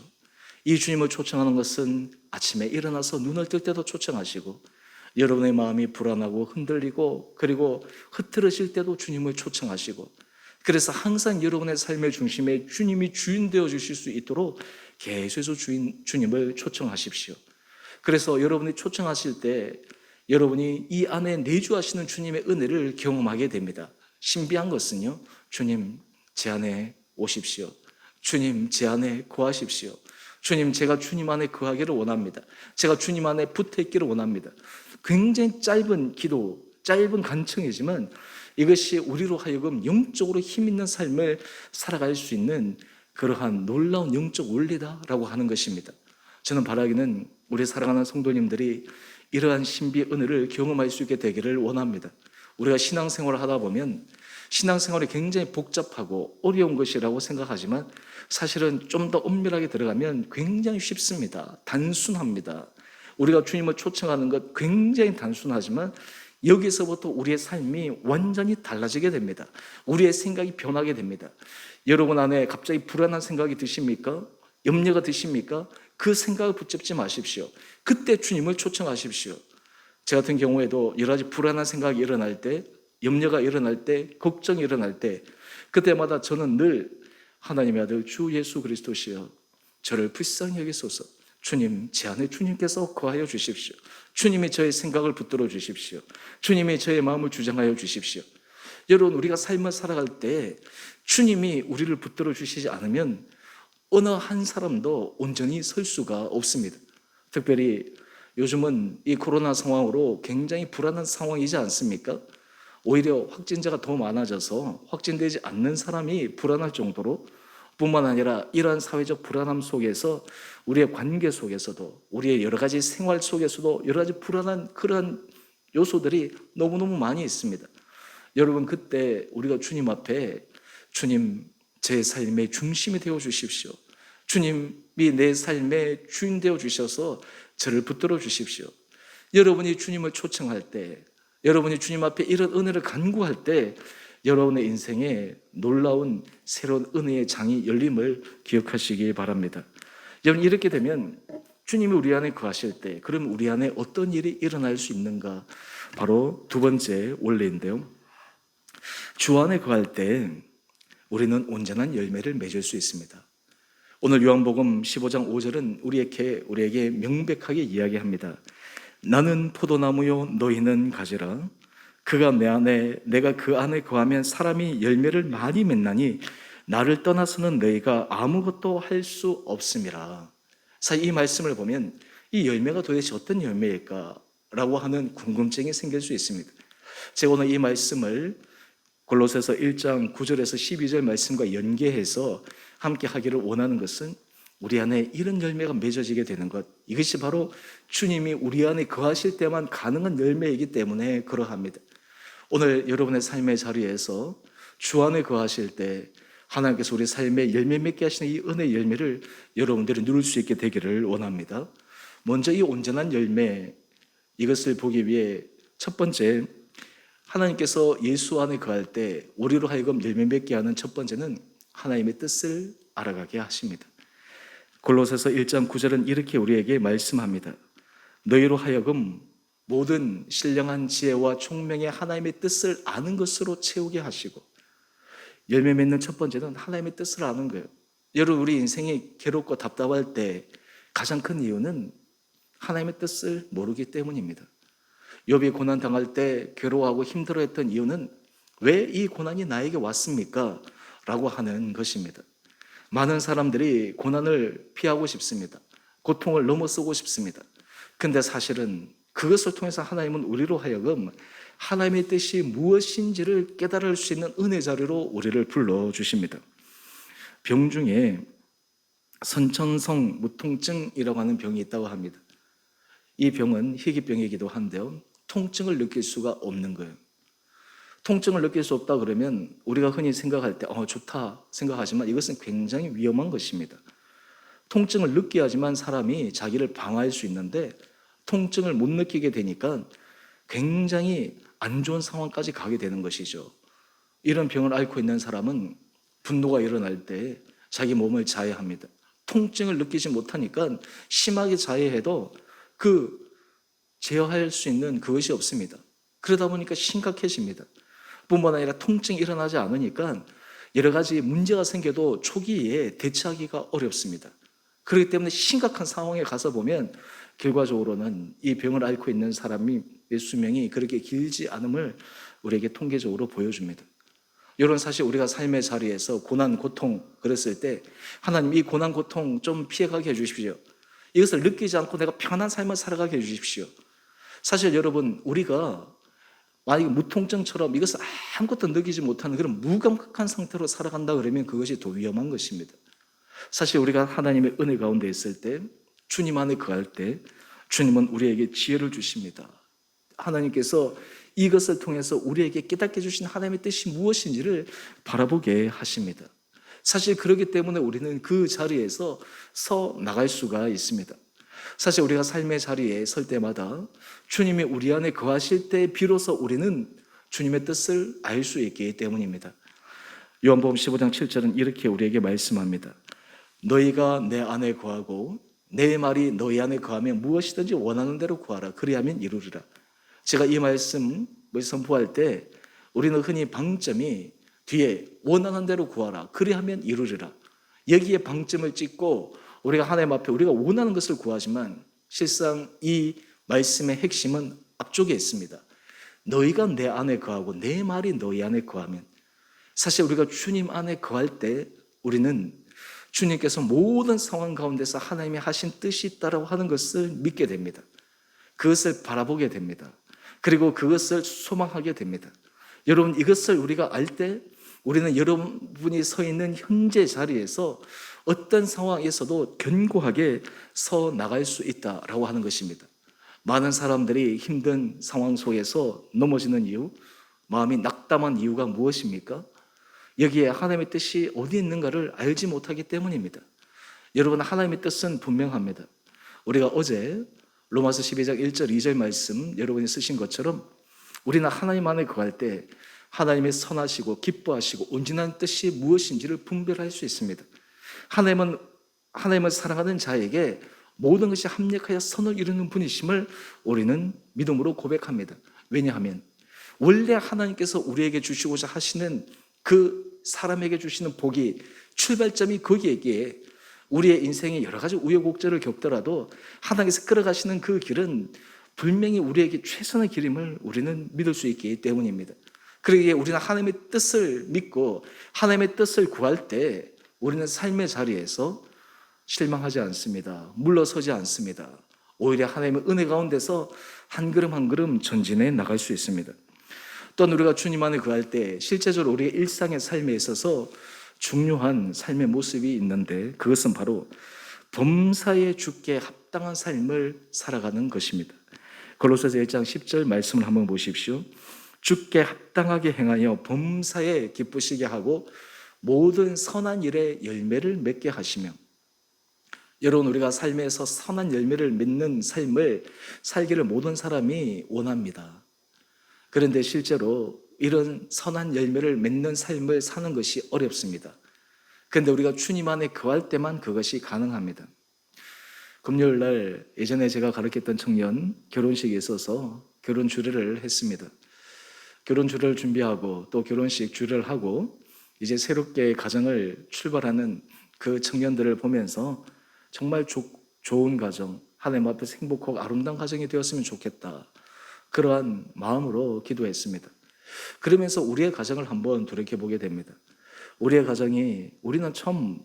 이 주님을 초청하는 것은 아침에 일어나서 눈을 뜰 때도 초청하시고, 여러분의 마음이 불안하고 흔들리고 그리고 흐트러질 때도 주님을 초청하시고, 그래서 항상 여러분의 삶의 중심에 주님이 주인 되어 주실 수 있도록 계속해서 주님을 초청하십시오. 그래서 여러분이 초청하실 때 여러분이 이 안에 내주하시는 주님의 은혜를 경험하게 됩니다. 신비한 것은요, 주님 제 안에 오십시오. 주님 제 안에 거하십시오. 주님, 제가 주님 안에 거하기를 원합니다. 제가 주님 안에 붙어 있기를 원합니다. 굉장히 짧은 기도, 짧은 간청이지만 이것이 우리로 하여금 영적으로 힘 있는 삶을 살아갈 수 있는 그러한 놀라운 영적 원리다라고 하는 것입니다. 저는 바라기는 우리 사랑하는 성도님들이 이러한 신비의 은혜를 경험할 수 있게 되기를 원합니다. 우리가 신앙생활을 하다 보면 신앙생활이 굉장히 복잡하고 어려운 것이라고 생각하지만 사실은 좀 더 엄밀하게 들어가면 굉장히 쉽습니다. 단순합니다. 우리가 주님을 초청하는 것 굉장히 단순하지만 여기서부터 우리의 삶이 완전히 달라지게 됩니다. 우리의 생각이 변하게 됩니다. 여러분 안에 갑자기 불안한 생각이 드십니까? 염려가 드십니까? 그 생각을 붙잡지 마십시오. 그때 주님을 초청하십시오. 저 같은 경우에도 여러 가지 불안한 생각이 일어날 때, 염려가 일어날 때, 걱정이 일어날 때, 그때마다 저는 늘 하나님의 아들 주 예수 그리스도시여 저를 불쌍히 여기소서. 주님, 제 안에 주님께서 거하여 주십시오. 주님이 저의 생각을 붙들어 주십시오. 주님이 저의 마음을 주장하여 주십시오. 여러분, 우리가 삶을 살아갈 때 주님이 우리를 붙들어 주시지 않으면 어느 한 사람도 온전히 설 수가 없습니다. 특별히 요즘은 이 코로나 상황으로 굉장히 불안한 상황이지 않습니까? 오히려 확진자가 더 많아져서 확진되지 않는 사람이 불안할 정도로, 뿐만 아니라 이러한 사회적 불안함 속에서 우리의 관계 속에서도, 우리의 여러 가지 생활 속에서도 여러 가지 불안한 그러한 요소들이 너무너무 많이 있습니다. 여러분, 그때 우리가 주님 앞에 주님, 제 삶의 중심이 되어 주십시오. 주님이 내 삶의 주인 되어 주셔서 저를 붙들어 주십시오. 여러분이 주님을 초청할 때, 여러분이 주님 앞에 이런 은혜를 간구할 때 여러분의 인생에 놀라운 새로운 은혜의 장이 열림을 기억하시기 바랍니다. 여러분, 이렇게 되면 주님이 우리 안에 거하실 때 그럼 우리 안에 어떤 일이 일어날 수 있는가? 바로 두 번째 원리인데요. 주 안에 거할 때 우리는 온전한 열매를 맺을 수 있습니다. 오늘 요한복음 15장 5절은 우리에게 명백하게 이야기합니다. 나는 포도나무요 너희는 가지라. 그가 내 안에 내가 그 안에 거하면 사람이 열매를 많이 맺나니 나를 떠나서는 너희가 아무것도 할 수 없음이라. 사실 이 말씀을 보면 이 열매가 도대체 어떤 열매일까라고 하는 궁금증이 생길 수 있습니다. 제가 오늘 이 말씀을 골로새서 1장 9절에서 12절 말씀과 연계해서 함께 하기를 원하는 것은 우리 안에 이런 열매가 맺어지게 되는 것, 이것이 바로 주님이 우리 안에 거하실 때만 가능한 열매이기 때문에 그러합니다. 오늘 여러분의 삶의 자리에서 주 안에 거하실 때 하나님께서 우리 삶에 열매 맺게 하시는 이 은혜의 열매를 여러분들이 누릴 수 있게 되기를 원합니다. 먼저 이 온전한 열매, 이것을 보기 위해 첫 번째, 하나님께서 예수 안에 거할 때 우리로 하여금 열매 맺게 하는 첫 번째는 하나님의 뜻을 알아가게 하십니다. 골로새서 1장 9절은 이렇게 우리에게 말씀합니다. 너희로 하여금 모든 신령한 지혜와 총명의 하나님의 뜻을 아는 것으로 채우게 하시고, 열매 맺는 첫 번째는 하나님의 뜻을 아는 거예요. 여러분, 우리 인생이 괴롭고 답답할 때 가장 큰 이유는 하나님의 뜻을 모르기 때문입니다. 욥이 고난 당할 때 괴로워하고 힘들어했던 이유는 왜 이 고난이 나에게 왔습니까? 라고 하는 것입니다. 많은 사람들이 고난을 피하고 싶습니다. 고통을 넘어서고 싶습니다. 근데 사실은 그것을 통해서 하나님은 우리로 하여금 하나님의 뜻이 무엇인지를 깨달을 수 있는 은혜 자리로 우리를 불러주십니다. 병 중에 선천성 무통증이라고 하는 병이 있다고 합니다. 이 병은 희귀병이기도 한데요, 통증을 느낄 수가 없는 거예요. 통증을 느낄 수 없다 그러면 우리가 흔히 생각할 때 좋다 생각하지만 이것은 굉장히 위험한 것입니다. 통증을 느껴야지만 사람이 자기를 방어할 수 있는데 통증을 못 느끼게 되니까 굉장히 안 좋은 상황까지 가게 되는 것이죠. 이런 병을 앓고 있는 사람은 분노가 일어날 때 자기 몸을 자해합니다. 통증을 느끼지 못하니까 심하게 자해해도 제어할 수 있는 그것이 없습니다. 그러다 보니까 심각해집니다. 뿐만 아니라 통증이 일어나지 않으니까 여러 가지 문제가 생겨도 초기에 대처하기가 어렵습니다. 그렇기 때문에 심각한 상황에 가서 보면 결과적으로는 이 병을 앓고 있는 사람의 수명이 그렇게 길지 않음을 우리에게 통계적으로 보여줍니다. 이런 사실 우리가 삶의 자리에서 고난, 고통 그랬을 때 하나님 이 고난, 고통 좀 피해가게 해주십시오. 이것을 느끼지 않고 내가 편한 삶을 살아가게 해주십시오. 사실 여러분, 우리가 만약에 무통증처럼 이것을 아무것도 느끼지 못하는 그런 무감각한 상태로 살아간다 그러면 그것이 더 위험한 것입니다. 사실 우리가 하나님의 은혜 가운데 있을 때, 주님 안에 거할 때 주님은 우리에게 지혜를 주십니다. 하나님께서 이것을 통해서 우리에게 깨닫게 주신 하나님의 뜻이 무엇인지를 바라보게 하십니다. 사실 그렇기 때문에 우리는 그 자리에서 서 나갈 수가 있습니다. 사실 우리가 삶의 자리에 설 때마다 주님이 우리 안에 거하실 때 비로소 우리는 주님의 뜻을 알 수 있기 때문입니다. 요한복음 15장 7절은 이렇게 우리에게 말씀합니다. 너희가 내 안에 거하고 내 말이 너희 안에 거하면 무엇이든지 원하는 대로 구하라. 그리하면 이루리라. 제가 이 말씀을 선포할 때 우리는 흔히 방점이 뒤에 원하는 대로 구하라. 그리하면 이루리라. 여기에 방점을 찍고 우리가 하나님 앞에 우리가 원하는 것을 구하지만 실상 이 말씀의 핵심은 앞쪽에 있습니다. 너희가 내 안에 거하고 내 말이 너희 안에 거하면, 사실 우리가 주님 안에 거할 때 우리는 주님께서 모든 상황 가운데서 하나님이 하신 뜻이 있다고 하는 것을 믿게 됩니다. 그것을 바라보게 됩니다. 그리고 그것을 소망하게 됩니다. 여러분, 이것을 우리가 알 때 우리는 여러분이 서 있는 현재 자리에서 어떤 상황에서도 견고하게 서 나갈 수 있다라고 하는 것입니다. 많은 사람들이 힘든 상황 속에서 넘어지는 이유, 마음이 낙담한 이유가 무엇입니까? 여기에 하나님의 뜻이 어디 있는가를 알지 못하기 때문입니다. 여러분, 하나님의 뜻은 분명합니다. 우리가 어제 로마서 12장 1절 2절 말씀 여러분이 쓰신 것처럼 우리는 하나님 안에 거할 때 하나님의 선하시고 기뻐하시고 온전한 뜻이 무엇인지를 분별할 수 있습니다. 하나님은 사랑하는 자에게 모든 것이 합력하여 선을 이루는 분이심을 우리는 믿음으로 고백합니다. 왜냐하면 원래 하나님께서 우리에게 주시고자 하시는 그 사람에게 주시는 복이 출발점이 거기에 우리의 인생에 여러 가지 우여곡절을 겪더라도 하나님께서 끌어가시는 그 길은 분명히 우리에게 최선의 길임을 우리는 믿을 수 있기 때문입니다. 그러기에 우리는 하나님의 뜻을 믿고 하나님의 뜻을 구할 때 우리는 삶의 자리에서 실망하지 않습니다. 물러서지 않습니다. 오히려 하나님의 은혜 가운데서 한 걸음 한 걸음 전진해 나갈 수 있습니다. 또한 우리가 주님 안에 거할 때 실제적으로 우리의 일상의 삶에 있어서 중요한 삶의 모습이 있는데 그것은 바로 범사에 주께 합당한 삶을 살아가는 것입니다. 골로새서 1장 10절 말씀을 한번 보십시오. 주께 합당하게 행하여 범사에 기쁘시게 하고 모든 선한 일에 열매를 맺게 하시며. 여러분, 우리가 삶에서 선한 열매를 맺는 삶을 살기를 모든 사람이 원합니다. 그런데 실제로 이런 선한 열매를 맺는 삶을 사는 것이 어렵습니다. 그런데 우리가 주님 안에 거할 때만 그것이 가능합니다. 금요일 날 예전에 제가 가르쳤던 청년 결혼식에 있어서 결혼 주례를 했습니다. 결혼 주례를 준비하고 또 결혼식 주례를 하고 이제 새롭게 가정을 출발하는 그 청년들을 보면서 정말 좋은 가정, 하나님 앞에서 행복하고 아름다운 가정이 되었으면 좋겠다, 그러한 마음으로 기도했습니다. 그러면서 우리의 가정을 한번 돌이켜보게 됩니다. 우리의 가정이 우리는 처음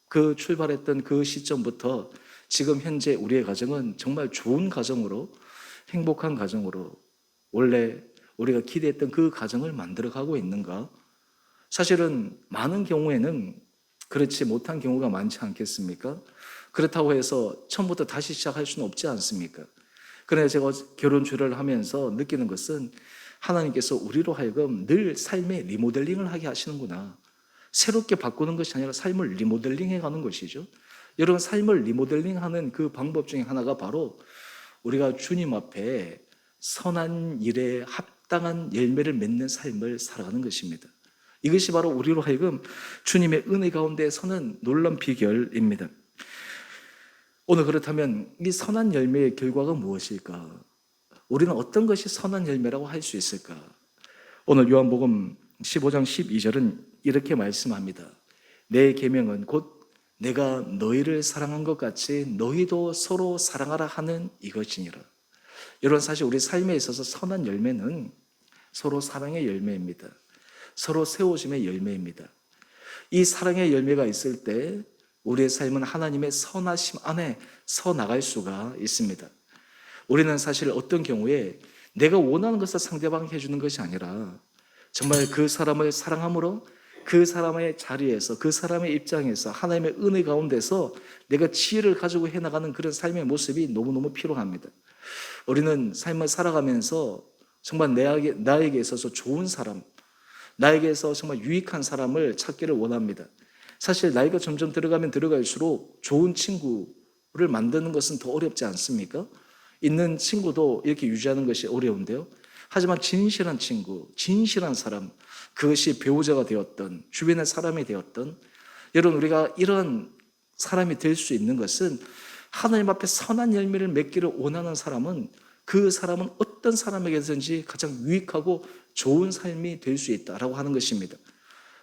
그 출발했던 그 시점부터 지금 현재 우리의 가정은 정말 좋은 가정으로, 행복한 가정으로 원래 우리가 기대했던 그 가정을 만들어가고 있는가? 사실은 많은 경우에는 그렇지 못한 경우가 많지 않겠습니까? 그렇다고 해서 처음부터 다시 시작할 수는 없지 않습니까? 그러나 제가 결혼 주례를 하면서 느끼는 것은 하나님께서 우리로 하여금 늘 삶의 리모델링을 하게 하시는구나. 새롭게 바꾸는 것이 아니라 삶을 리모델링 해가는 것이죠. 여러분, 삶을 리모델링하는 그 방법 중에 하나가 바로 우리가 주님 앞에 선한 일에 합당한 열매를 맺는 삶을 살아가는 것입니다. 이것이 바로 우리로 하여금 주님의 은혜 가운데 서는 놀라운 비결입니다. 오늘 그렇다면 이 선한 열매의 결과가 무엇일까? 우리는 어떤 것이 선한 열매라고 할 수 있을까? 오늘 요한복음 15장 12절은 이렇게 말씀합니다. 내 계명은 곧 내가 너희를 사랑한 것 같이 너희도 서로 사랑하라 하는 이것이니라. 여러분, 사실 우리 삶에 있어서 선한 열매는 서로 사랑의 열매입니다. 서로 세워짐의 열매입니다. 이 사랑의 열매가 있을 때 우리의 삶은 하나님의 선하심 안에 서 나갈 수가 있습니다. 우리는 사실 어떤 경우에 내가 원하는 것을 상대방이 해주는 것이 아니라 정말 그 사람을 사랑함으로 그 사람의 자리에서, 그 사람의 입장에서 하나님의 은혜 가운데서 내가 지혜를 가지고 해나가는 그런 삶의 모습이 너무너무 필요합니다. 우리는 삶을 살아가면서 정말 나에게 있어서 좋은 사람, 나에게서 정말 유익한 사람을 찾기를 원합니다. 사실 나이가 점점 들어가면 들어갈수록 좋은 친구를 만드는 것은 더 어렵지 않습니까? 있는 친구도 이렇게 유지하는 것이 어려운데요. 하지만 진실한 친구, 진실한 사람, 그것이 배우자가 되었던, 주변의 사람이 되었던, 여러분, 우리가 이런 사람이 될 수 있는 것은 하나님 앞에 선한 열매를 맺기를 원하는 사람은 그 사람은 어떤 사람에게든지 가장 유익하고 좋은 삶이 될 수 있다라고 하는 것입니다.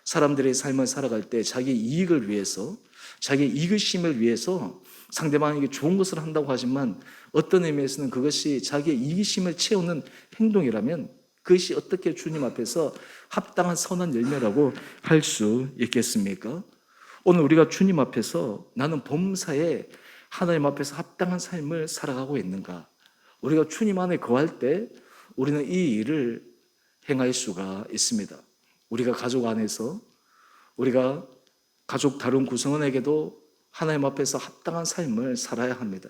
사람들의 삶을 살아갈 때 자기 이익을 위해서, 자기 이익심을 위해서 상대방에게 좋은 것을 한다고 하지만 어떤 의미에서는 그것이 자기의 이익심을 채우는 행동이라면 그것이 어떻게 주님 앞에서 합당한 선한 열매라고 할 수 있겠습니까? 오늘 우리가 주님 앞에서 나는 범사에 하나님 앞에서 합당한 삶을 살아가고 있는가? 우리가 주님 안에 거할 때 우리는 이 일을 행할 수가 있습니다. 우리가 가족 안에서, 우리가 가족 다른 구성원에게도 하나님 앞에서 합당한 삶을 살아야 합니다.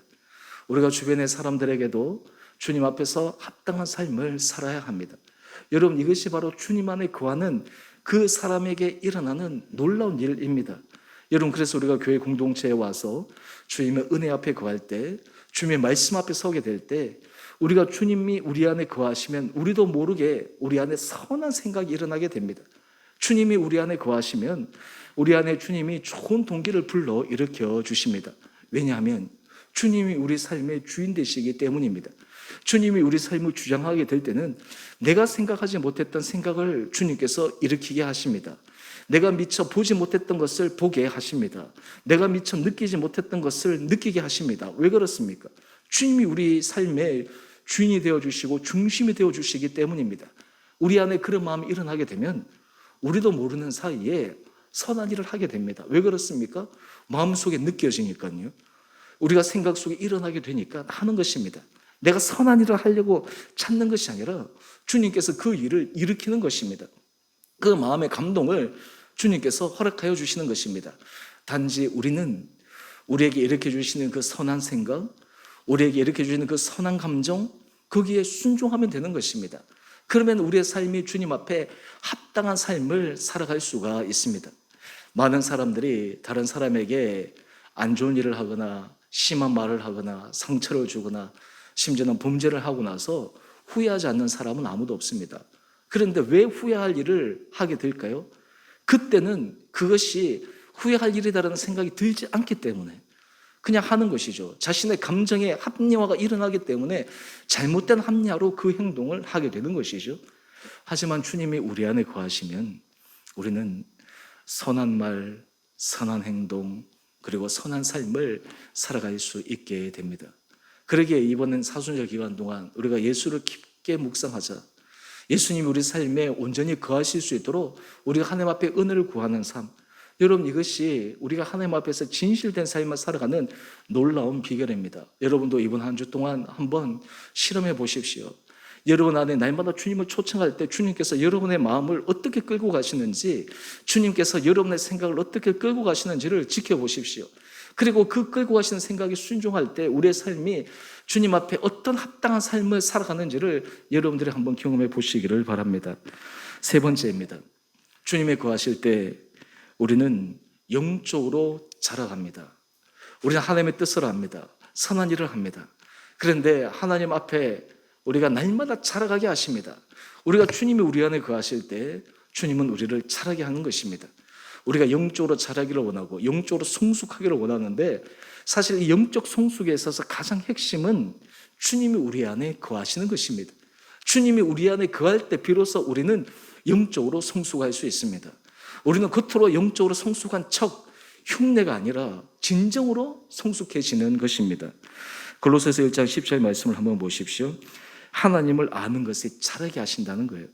우리가 주변의 사람들에게도 주님 앞에서 합당한 삶을 살아야 합니다. 여러분, 이것이 바로 주님 안에 거하는 그 사람에게 일어나는 놀라운 일입니다. 여러분, 그래서 우리가 교회 공동체에 와서 주님의 은혜 앞에 거할 때, 주님의 말씀 앞에 서게 될 때, 우리가 주님이 우리 안에 거하시면 우리도 모르게 우리 안에 선한 생각이 일어나게 됩니다. 주님이 우리 안에 거하시면 우리 안에 주님이 좋은 동기를 불러 일으켜 주십니다. 왜냐하면 주님이 우리 삶의 주인 되시기 때문입니다. 주님이 우리 삶을 주장하게 될 때는 내가 생각하지 못했던 생각을 주님께서 일으키게 하십니다. 내가 미처 보지 못했던 것을 보게 하십니다. 내가 미처 느끼지 못했던 것을 느끼게 하십니다. 왜 그렇습니까? 주님이 우리 삶의 주인이 되어주시고 중심이 되어주시기 때문입니다. 우리 안에 그런 마음이 일어나게 되면 우리도 모르는 사이에 선한 일을 하게 됩니다. 왜 그렇습니까? 마음속에 느껴지니까요. 우리가 생각 속에 일어나게 되니까 하는 것입니다. 내가 선한 일을 하려고 찾는 것이 아니라 주님께서 그 일을 일으키는 것입니다. 그 마음의 감동을 주님께서 허락하여 주시는 것입니다. 단지 우리는 우리에게 일으켜 주시는 그 선한 생각, 우리에게 일으켜 주시는 그 선한 감정, 거기에 순종하면 되는 것입니다. 그러면 우리의 삶이 주님 앞에 합당한 삶을 살아갈 수가 있습니다. 많은 사람들이 다른 사람에게 안 좋은 일을 하거나 심한 말을 하거나 상처를 주거나 심지어는 범죄를 하고 나서 후회하지 않는 사람은 아무도 없습니다. 그런데 왜 후회할 일을 하게 될까요? 그때는 그것이 후회할 일이다라는 생각이 들지 않기 때문에 그냥 하는 것이죠. 자신의 감정의 합리화가 일어나기 때문에 잘못된 합리화로 그 행동을 하게 되는 것이죠. 하지만 주님이 우리 안에 거하시면 우리는 선한 말, 선한 행동, 그리고 선한 삶을 살아갈 수 있게 됩니다. 그러기에 이번엔 사순절 기간 동안 우리가 예수를 깊게 묵상하자. 예수님이 우리 삶에 온전히 거하실 수 있도록 우리가 하나님 앞에 은혜를 구하는 삶. 여러분, 이것이 우리가 하나님 앞에서 진실된 삶을 살아가는 놀라운 비결입니다. 여러분도 이번 한 주 동안 한번 실험해 보십시오. 여러분 안에 날마다 주님을 초청할 때 주님께서 여러분의 마음을 어떻게 끌고 가시는지, 주님께서 여러분의 생각을 어떻게 끌고 가시는지를 지켜보십시오. 그리고 그 끌고 가시는 생각이 순종할 때 우리의 삶이 주님 앞에 어떤 합당한 삶을 살아가는지를 여러분들이 한번 경험해 보시기를 바랍니다. 세 번째입니다. 주님의 거하실 때 우리는 영적으로 자라갑니다. 우리는 하나님의 뜻을 합니다. 선한 일을 합니다. 그런데 하나님 앞에 우리가 날마다 자라가게 하십니다. 우리가 주님이 우리 안에 거하실 때 주님은 우리를 자라게 하는 것입니다. 우리가 영적으로 자라기를 원하고 영적으로 성숙하기를 원하는데, 사실 이 영적 성숙에 있어서 가장 핵심은 주님이 우리 안에 거하시는 것입니다. 주님이 우리 안에 거할 때 비로소 우리는 영적으로 성숙할 수 있습니다. 우리는 겉으로 영적으로 성숙한 척, 흉내가 아니라 진정으로 성숙해지는 것입니다. 골로새서 1장 10절 말씀을 한번 보십시오. 하나님을 아는 것이 자라게 하신다는 거예요.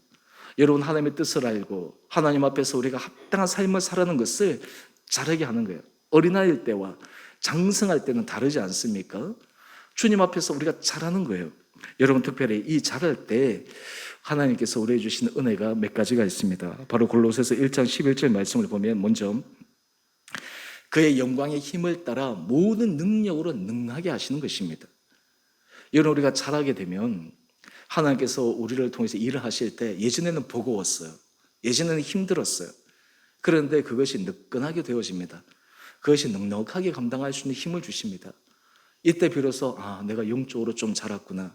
여러분, 하나님의 뜻을 알고 하나님 앞에서 우리가 합당한 삶을 살아가는 것을 자라게 하는 거예요. 어린아이일 때와 장성할 때는 다르지 않습니까? 주님 앞에서 우리가 자라는 거예요. 여러분, 특별히 이 자랄 때 하나님께서 우리에게 주시는 은혜가 몇 가지가 있습니다. 바로 골로새서 1장 11절 말씀을 보면 먼저 그의 영광의 힘을 따라 모든 능력으로 능하게 하시는 것입니다. 여러분, 우리가 자라게 되면 하나님께서 우리를 통해서 일을 하실 때 예전에는 버거웠어요. 예전에는 힘들었어요. 그런데 그것이 느끈하게 되어집니다. 그것이 넉넉하게 감당할 수 있는 힘을 주십니다. 이때 비로소 내가 영적으로 좀 자랐구나.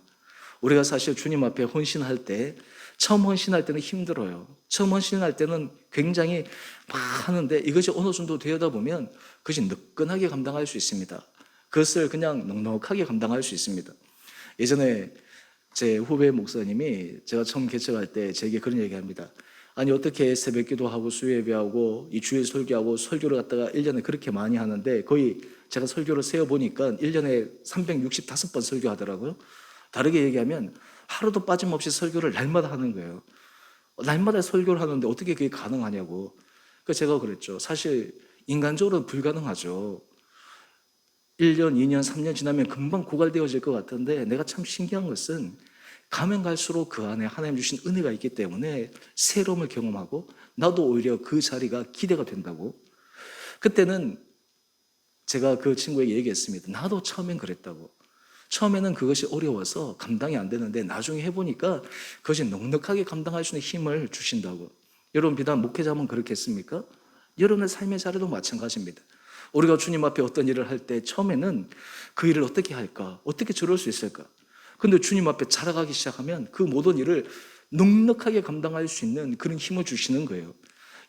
우리가 사실 주님 앞에 헌신할 때, 처음 헌신할 때는 힘들어요. 처음 헌신할 때는 굉장히 막 하는데 이것이 어느 정도 되다 보면 그것이 느끈하게 감당할 수 있습니다. 그것을 그냥 넉넉하게 감당할 수 있습니다. 예전에 제 후배 목사님이 제가 처음 개척할 때 제게 그런 얘기합니다. 아니, 어떻게 새벽 기도하고 수요예배하고 이 주일 설교하고 설교를 갖다가 1년에 그렇게 많이 하는데, 거의 제가 설교를 세어보니까 1년에 365번 설교하더라고요. 다르게 얘기하면 하루도 빠짐없이 설교를 날마다 하는 거예요. 날마다 설교를 하는데 어떻게 그게 가능하냐고. 그래서 제가 그랬죠. 사실 인간적으로는 불가능하죠. 1년, 2년, 3년 지나면 금방 고갈되어질 것 같은데, 내가 참 신기한 것은 가면 갈수록 그 안에 하나님 주신 은혜가 있기 때문에 새로움을 경험하고 나도 오히려 그 자리가 기대가 된다고. 그때는 제가 그 친구에게 얘기했습니다. 나도 처음엔 그랬다고. 처음에는 그것이 어려워서 감당이 안 되는데 나중에 해보니까 그것이 넉넉하게 감당할 수 있는 힘을 주신다고. 여러분 비단 목회자면 그렇겠습니까? 여러분의 삶의 자리도 마찬가지입니다. 우리가 주님 앞에 어떤 일을 할 때 처음에는 그 일을 어떻게 할까? 어떻게 저럴 수 있을까? 근데 주님 앞에 자라가기 시작하면 그 모든 일을 넉넉하게 감당할 수 있는 그런 힘을 주시는 거예요.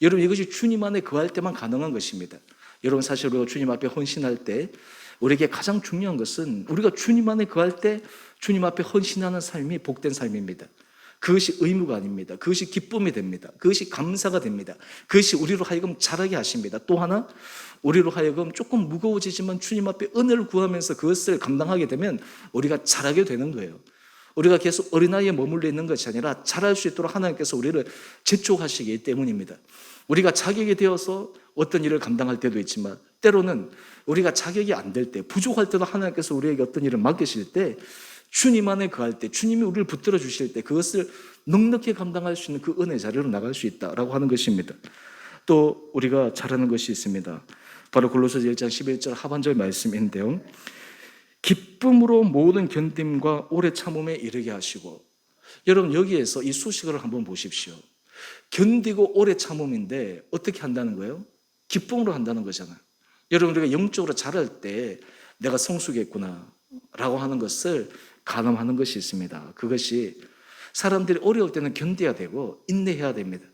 여러분 이것이 주님 안에 거할 때만 가능한 것입니다. 여러분 사실 우리가 주님 앞에 헌신할 때 우리에게 가장 중요한 것은 우리가 주님 안에 거할 때 주님 앞에 헌신하는 삶이 복된 삶입니다. 그것이 의무가 아닙니다. 그것이 기쁨이 됩니다. 그것이 감사가 됩니다. 그것이 우리로 하여금 자라게 하십니다. 또 하나 우리로 하여금 조금 무거워지지만 주님 앞에 은혜를 구하면서 그것을 감당하게 되면 우리가 자라게 되는 거예요. 우리가 계속 어린아이에 머물러 있는 것이 아니라 자랄 수 있도록 하나님께서 우리를 재촉하시기 때문입니다. 우리가 자격이 되어서 어떤 일을 감당할 때도 있지만 때로는 우리가 자격이 안 될 때, 부족할 때도 하나님께서 우리에게 어떤 일을 맡기실 때 주님 안에 거할 때, 주님이 우리를 붙들어 주실 때 그것을 넉넉히 감당할 수 있는 그 은혜 자리로 나갈 수 있다라고 하는 것입니다. 또 우리가 잘하는 것이 있습니다. 바로 골로새서 1장 11절 하반절 말씀인데요. 기쁨으로 모든 견딤과 오래 참음에 이르게 하시고. 여러분 여기에서 이 수식어를 한번 보십시오. 견디고 오래 참음인데 어떻게 한다는 거예요? 기쁨으로 한다는 거잖아요. 여러분 우리가 영적으로 자랄 때 내가 성숙했구나 라고 하는 것을 가늠하는 것이 있습니다. 그것이 사람들이 어려울 때는 견뎌야 되고 인내해야 됩니다.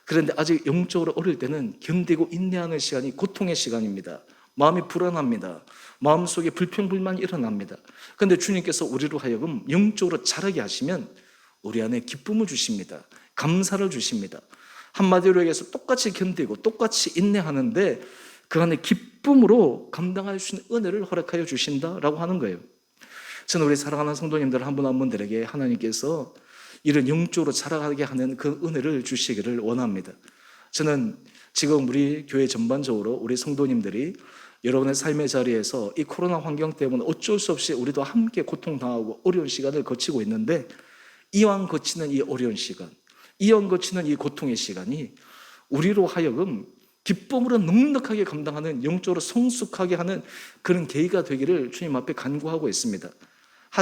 그런데 아직 영적으로 어릴 때는 견디고 인내하는 시간이 고통의 시간입니다. 마음이 불안합니다. 마음속에 불평불만이 일어납니다. 그런데 주님께서 우리로 하여금 영적으로 자라게 하시면 우리 안에 기쁨을 주십니다. 감사를 주십니다. 한마디로 얘기해서 똑같이 견디고 똑같이 인내하는데 그 안에 기쁨으로 감당할 수 있는 은혜를 허락하여 주신다라고 하는 거예요. 저는 우리 사랑하는 성도님들 한 분 한 분들에게 하나님께서 이런 영적으로 자라가게 하는 그 은혜를 주시기를 원합니다. 저는 지금 우리 교회 전반적으로 우리 성도님들이 여러분의 삶의 자리에서 이 코로나 환경 때문에 어쩔 수 없이 우리도 함께 고통당하고 어려운 시간을 거치고 있는데 이왕 거치는 이 어려운 시간, 이왕 거치는 이 고통의 시간이 우리로 하여금 기쁨으로 넉넉하게 감당하는 영적으로 성숙하게 하는 그런 계기가 되기를 주님 앞에 간구하고 있습니다.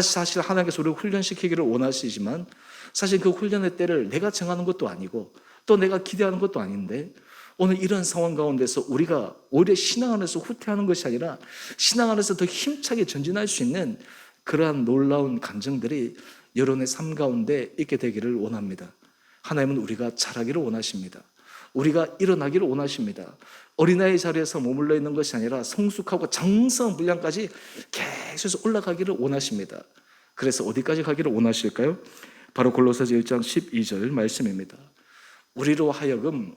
사실 하나님께서 우리를 훈련시키기를 원하시지만 사실 그 훈련의 때를 내가 정하는 것도 아니고 또 내가 기대하는 것도 아닌데 오늘 이런 상황 가운데서 우리가 오히려 신앙 안에서 후퇴하는 것이 아니라 신앙 안에서 더 힘차게 전진할 수 있는 그러한 놀라운 감정들이 여러분의 삶 가운데 있게 되기를 원합니다. 하나님은 우리가 자라기를 원하십니다. 우리가 일어나기를 원하십니다. 어린아이 자리에서 머물러 있는 것이 아니라 성숙하고 장성한 분량까지 계속 올라가기를 원하십니다. 그래서 어디까지 가기를 원하실까요? 바로 골로새서 1장 12절 말씀입니다. 우리로 하여금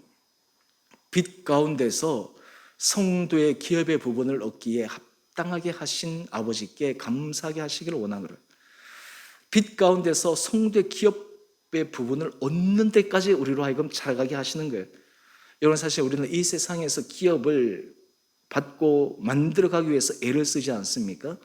빛 가운데서 성도의 기업의 부분을 얻기에 합당하게 하신 아버지께 감사하게 하시기를 원하노라. 빛 가운데서 성도의 기업의 부분을 얻는 데까지 우리로 하여금 자라가게 하시는 거예요. 여러분 사실 우리는 이 세상에서 기업을 받고 만들어가기 위해서 애를 쓰지 않습니까?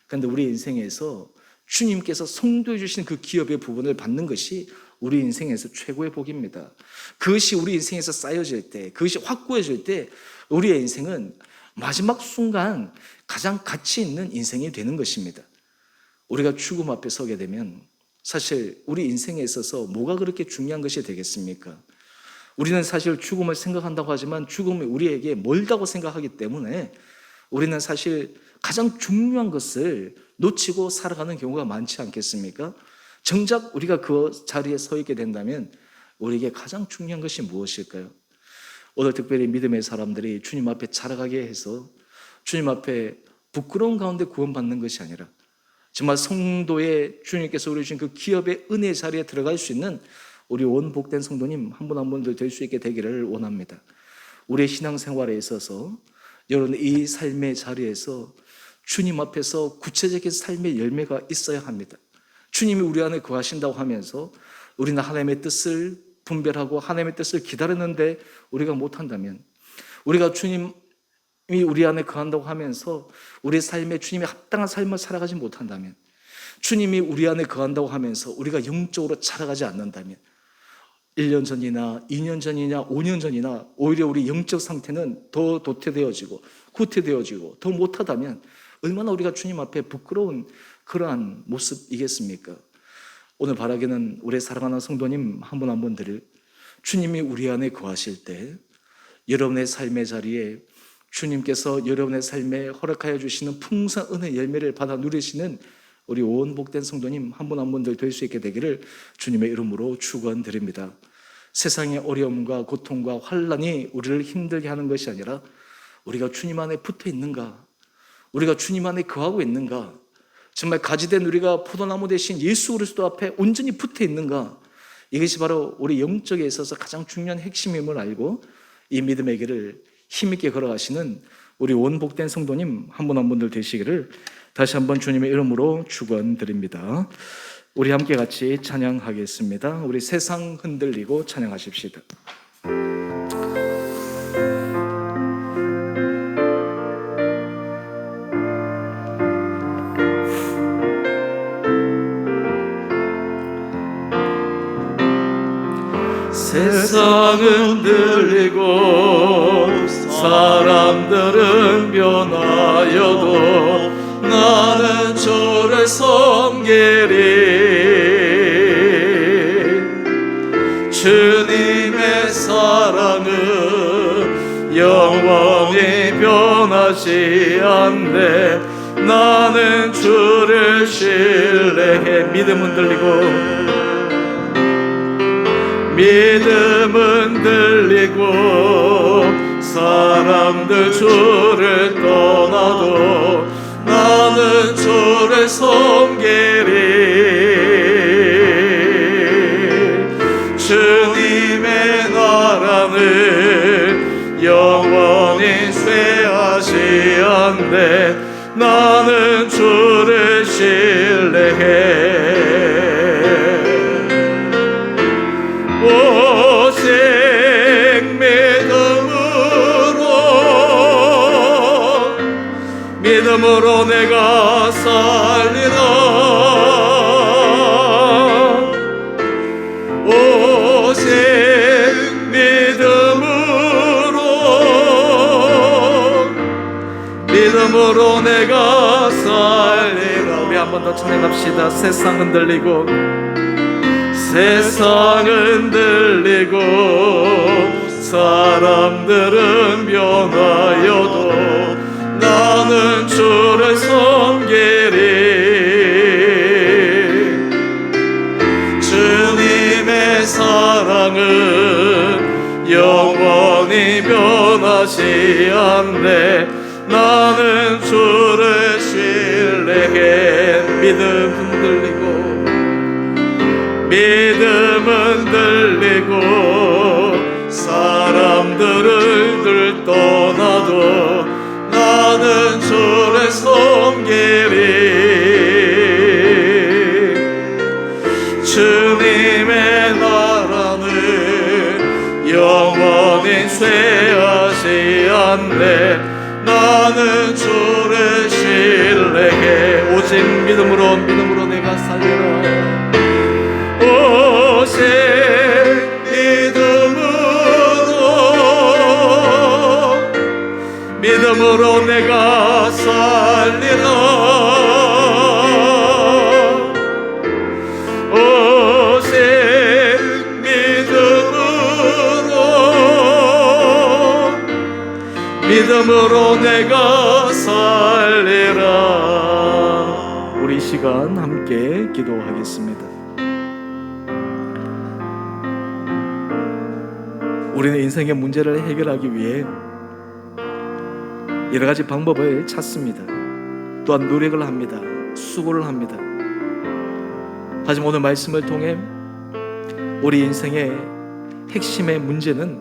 그런데 우리 인생에서 주님께서 성도해 주신 그 기업의 부분을 받는 것이 우리 인생에서 최고의 복입니다. 그것이 우리 인생에서 쌓여질 때, 그것이 확고해질 때 우리의 인생은 마지막 순간 가장 가치 있는 인생이 되는 것입니다. 우리가 죽음 앞에 서게 되면 사실 우리 인생에 있어서 뭐가 그렇게 중요한 것이 되겠습니까? 우리는 사실 죽음을 생각한다고 하지만 죽음이 우리에게 멀다고 생각하기 때문에 우리는 사실 가장 중요한 것을 놓치고 살아가는 경우가 많지 않겠습니까? 정작 우리가 그 자리에 서 있게 된다면 우리에게 가장 중요한 것이 무엇일까요? 오늘 특별히 믿음의 사람들이 주님 앞에 자라가게 해서 주님 앞에 부끄러운 가운데 구원받는 것이 아니라 정말 성도의 주님께서 우리 주신 그 기업의 은혜 자리에 들어갈 수 있는 우리 온 복된 성도님 한 분 한 분들 될 수 있게 되기를 원합니다. 우리의 신앙생활에 있어서 여러분 이 삶의 자리에서 주님 앞에서 구체적인 삶의 열매가 있어야 합니다. 주님이 우리 안에 거하신다고 하면서 우리는 하나님의 뜻을 분별하고 하나님의 뜻을 기다리는데 우리가 못한다면, 우리가 주님이 우리 안에 거한다고 하면서 우리 삶에 주님이 합당한 삶을 살아가지 못한다면, 주님이 우리 안에 거한다고 하면서 우리가 영적으로 자라가지 않는다면 1년 전이나 2년 전이나 5년 전이나 오히려 우리 영적 상태는 더 도태되어지고 후퇴되어지고 더 못하다면 얼마나 우리가 주님 앞에 부끄러운 그러한 모습이겠습니까? 오늘 바라기는 우리 사랑하는 성도님 한 분 한 분들을 주님이 우리 안에 거하실 때 여러분의 삶의 자리에 주님께서 여러분의 삶에 허락하여 주시는 풍성한 은혜 열매를 받아 누리시는 우리 온 복된 성도님 한 분 한 분들 될 수 있게 되기를 주님의 이름으로 축원드립니다. 세상의 어려움과 고통과 환난이 우리를 힘들게 하는 것이 아니라 우리가 주님 안에 붙어 있는가, 우리가 주님 안에 거하고 있는가, 정말 가지된 우리가 포도나무 대신 예수 그리스도 앞에 온전히 붙어 있는가, 이것이 바로 우리 영적에 있어서 가장 중요한 핵심임을 알고 이 믿음의 길을 힘있게 걸어가시는 우리 온 복된 성도님 한 분 한 분들 되시기를 다시 한번 주님의 이름으로 축원드립니다. 우리 함께 같이 찬양하겠습니다. 우리 세상 흔들리고 찬양하십시다. 세상은 들리고 사람들은 변하여도 나는 주를 섬기리. 주님의 사랑은 영원히 변하지 않네. 나는 주를 신뢰해. 믿음은 들리고 사람들 주를 떠나도 나는 주를 섬기리. 주님의 나라는 영원히 쇠하지 않네. 나는 주를 신뢰해. 오직 믿음으로 내가 살리라. 오직 믿음으로 내가 살리라. 우리 한 번 더 찬양합시다. 세상은 들리고 사람들은 변하여도 나는 주를 섬기리. 주님의 사랑은 영원히 변하지 않네. 나는 주를 신뢰해. 믿음은 들리고 사람들을 떠나도 나는 주를 섬기리. 주님의 나라는 영원히 쇠하지 않네. 나는 주를 신뢰해. 오직 믿음으로 내가 살리라. 오직 믿음으로 내가 살리라. 오직 믿음으로 내가 살리라. 우리 시간 함께 기도하겠습니다. 우리는 인생의 문제를 해결하기 위해 여러 가지 방법을 찾습니다. 또한 노력을 합니다. 수고를 합니다. 하지만 오늘 말씀을 통해 우리 인생의 핵심의 문제는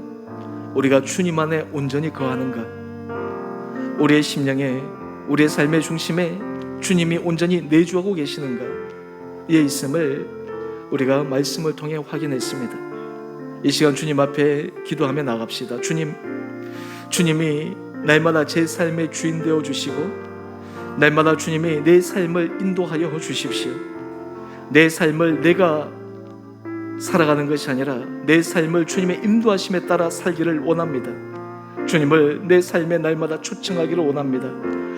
우리가 주님 안에 온전히 거하는가, 우리의 심령에, 우리의 삶의 중심에 주님이 온전히 내주하고 계시는가 에 있음을 우리가 말씀을 통해 확인했습니다. 이 시간 주님 앞에 기도하며 나갑시다. 주님이 날마다 제 삶의 주인 되어 주시고 날마다 주님이 내 삶을 인도하여 주십시오. 내 삶을 내가 살아가는 것이 아니라 내 삶을 주님의 인도하심에 따라 살기를 원합니다. 주님을 내 삶에 날마다 초청하기를 원합니다.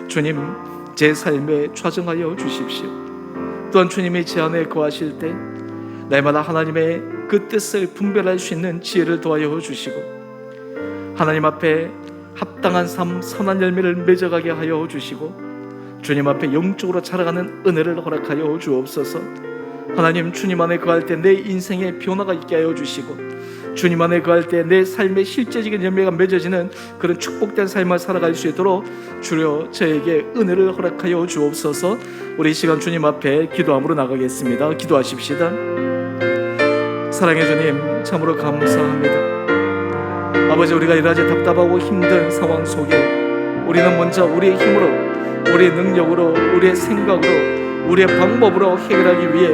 주님, 제 삶에 좌정하여 주십시오. 또한 주님이 제 안에 거하실 때 날마다 하나님의 그 뜻을 분별할 수 있는 지혜를 도하여 주시고 하나님 앞에 합당한 삶, 선한 열매를 맺어가게 하여 주시고 주님 앞에 영적으로 자라가는 은혜를 허락하여 주옵소서. 하나님, 주님 안에 거할 때 내 인생에 변화가 있게 하여 주시고 주님 안에 거할 때 내 삶의 실제적인 열매가 맺어지는 그런 축복된 삶을 살아갈 수 있도록 주여 저에게 은혜를 허락하여 주옵소서. 우리 이 시간 주님 앞에 기도함으로 나가겠습니다. 기도하십시다. 사랑의 주님, 참으로 감사합니다. 아버지, 우리가 이러지 답답하고 힘든 상황 속에 우리는 먼저 우리의 힘으로, 우리의 능력으로, 우리의 생각으로, 우리의 방법으로 해결하기 위해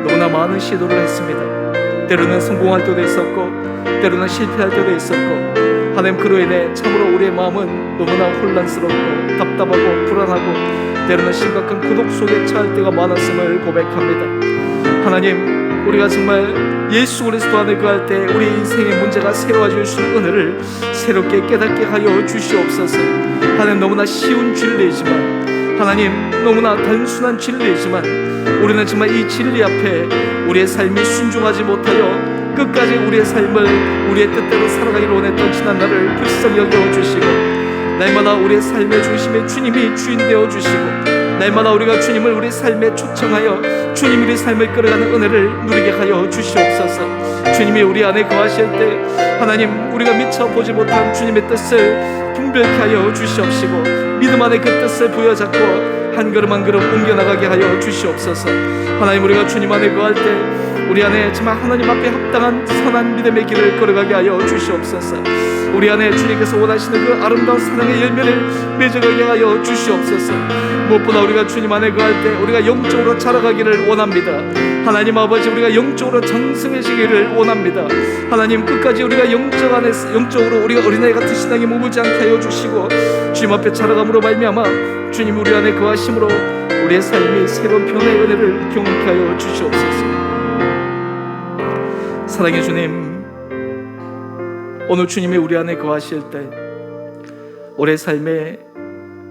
너무나 많은 시도를 했습니다. 때로는 성공할 때도 있었고 때로는 실패할 때도 있었고 하나님, 그로 인해 참으로 우리의 마음은 너무나 혼란스럽고 답답하고 불안하고 때로는 심각한 고독 속에 처할 때가 많았음을 고백합니다. 하나님, 우리가 정말 예수 그리스도 안에 거할 때 우리 인생의 문제가 새로워질 수 있는 은혜를 새롭게 깨닫게 하여 주시옵소서. 하나님, 너무나 쉬운 진리이지만 하나님, 너무나 단순한 진리이지만 우리는 정말 이 진리 앞에 우리의 삶이 순종하지 못하여 끝까지 우리의 삶을 우리의 뜻대로 살아가기를 원했던 지난 날을 불쌍히 여겨주시고 날마다 우리의 삶의 중심에 주님이 주인 되어주시고 날마다 우리가 주님을 우리 삶에 초청하여 주님이 우리 삶을 끌어가는 은혜를 누리게 하여 주시옵소서. 주님이 우리 안에 거하실 때 하나님, 우리가 미처 보지 못한 주님의 뜻을 분별케 하여 주시옵시고 믿음 안에 그 뜻을 부여잡고 한 걸음 한 걸음 옮겨나가게 하여 주시옵소서. 하나님, 우리가 주님 안에 거할 때 우리 안에 정말 하나님 앞에 합당한 선한 믿음의 길을 걸어가게 하여 주시옵소서. 우리 안에 주님께서 원하시는 그 아름다운 사랑의 열매를 맺어가게 하여 주시옵소서. 무엇보다 우리가 주님 안에 거할 때 우리가 영적으로 자라가기를 원합니다. 하나님 아버지, 우리가 영적으로 장성해지기를 원합니다. 하나님, 끝까지 우리가 영적으로 우리가 어린아이 같은 신앙에 머물지 않게 하여 주시고 주님 앞에 자라감으로 말미암아 주님 우리 안에 거하심으로 우리의 삶이 새로운 변화의 은혜를 경험케 하여 주시옵소서. 사랑의 주님, 오늘 주님이 우리 안에 거하실 때 우리의 삶에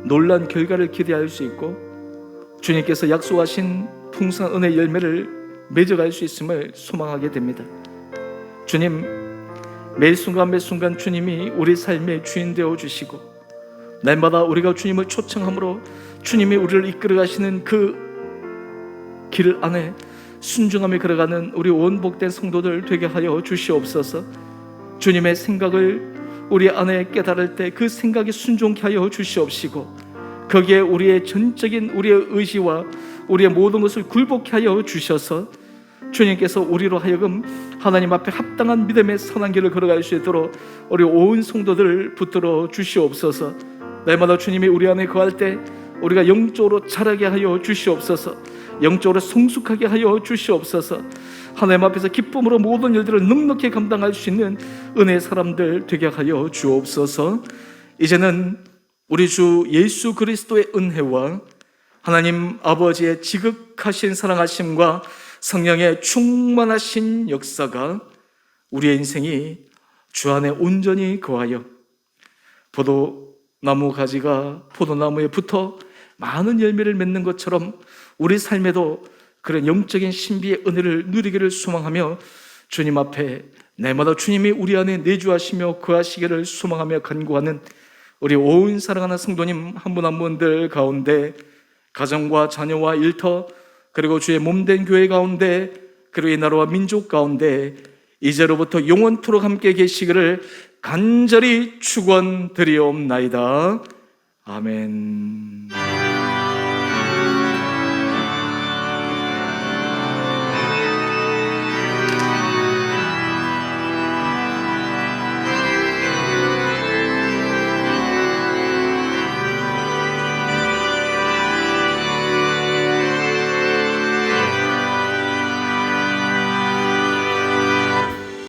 놀란 결과를 기대할 수 있고 주님께서 약속하신 풍성한 은혜의 열매를 맺어갈 수 있음을 소망하게 됩니다. 주님, 매 순간 매 순간 주님이 우리 삶의 주인 되어 주시고 날마다 우리가 주님을 초청함으로 주님이 우리를 이끌어 가시는 그 길 안에 순종하며 걸어가는 우리 원복된 성도들 되게 하여 주시옵소서. 주님의 생각을 우리 안에 깨달을 때 그 생각에 순종케 하여 주시옵시고 거기에 우리의 전적인 우리의 의지와 우리의 모든 것을 굴복케 하여 주셔서 주님께서 우리로 하여금 하나님 앞에 합당한 믿음의 선한 길을 걸어갈 수 있도록 우리 온 성도들을 붙들어 주시옵소서. 날마다 주님이 우리 안에 거할 때 우리가 영적으로 자라게 하여 주시옵소서. 영적으로 성숙하게 하여 주시옵소서. 하나님 앞에서 기쁨으로 모든 일들을 넉넉히 감당할 수 있는 은혜의 사람들 되게 하여 주옵소서. 이제는 우리 주 예수 그리스도의 은혜와 하나님 아버지의 지극하신 사랑하심과 성령의 충만하신 역사가 우리의 인생이 주 안에 온전히 거하여 포도나무 가지가 포도나무에 붙어 많은 열매를 맺는 것처럼 우리 삶에도 그런 영적인 신비의 은혜를 누리기를 소망하며 주님 앞에 날마다 주님이 우리 안에 내주하시며 거하시기를 소망하며 간구하는 우리 온 사랑하는 성도님 한 분 한 분들 가운데 가정과 자녀와 일터 그리고 주의 몸된 교회 가운데 그리고 이 나라와 민족 가운데 이제로부터 영원토록 함께 계시기를 간절히 축원드리옵나이다. 아멘.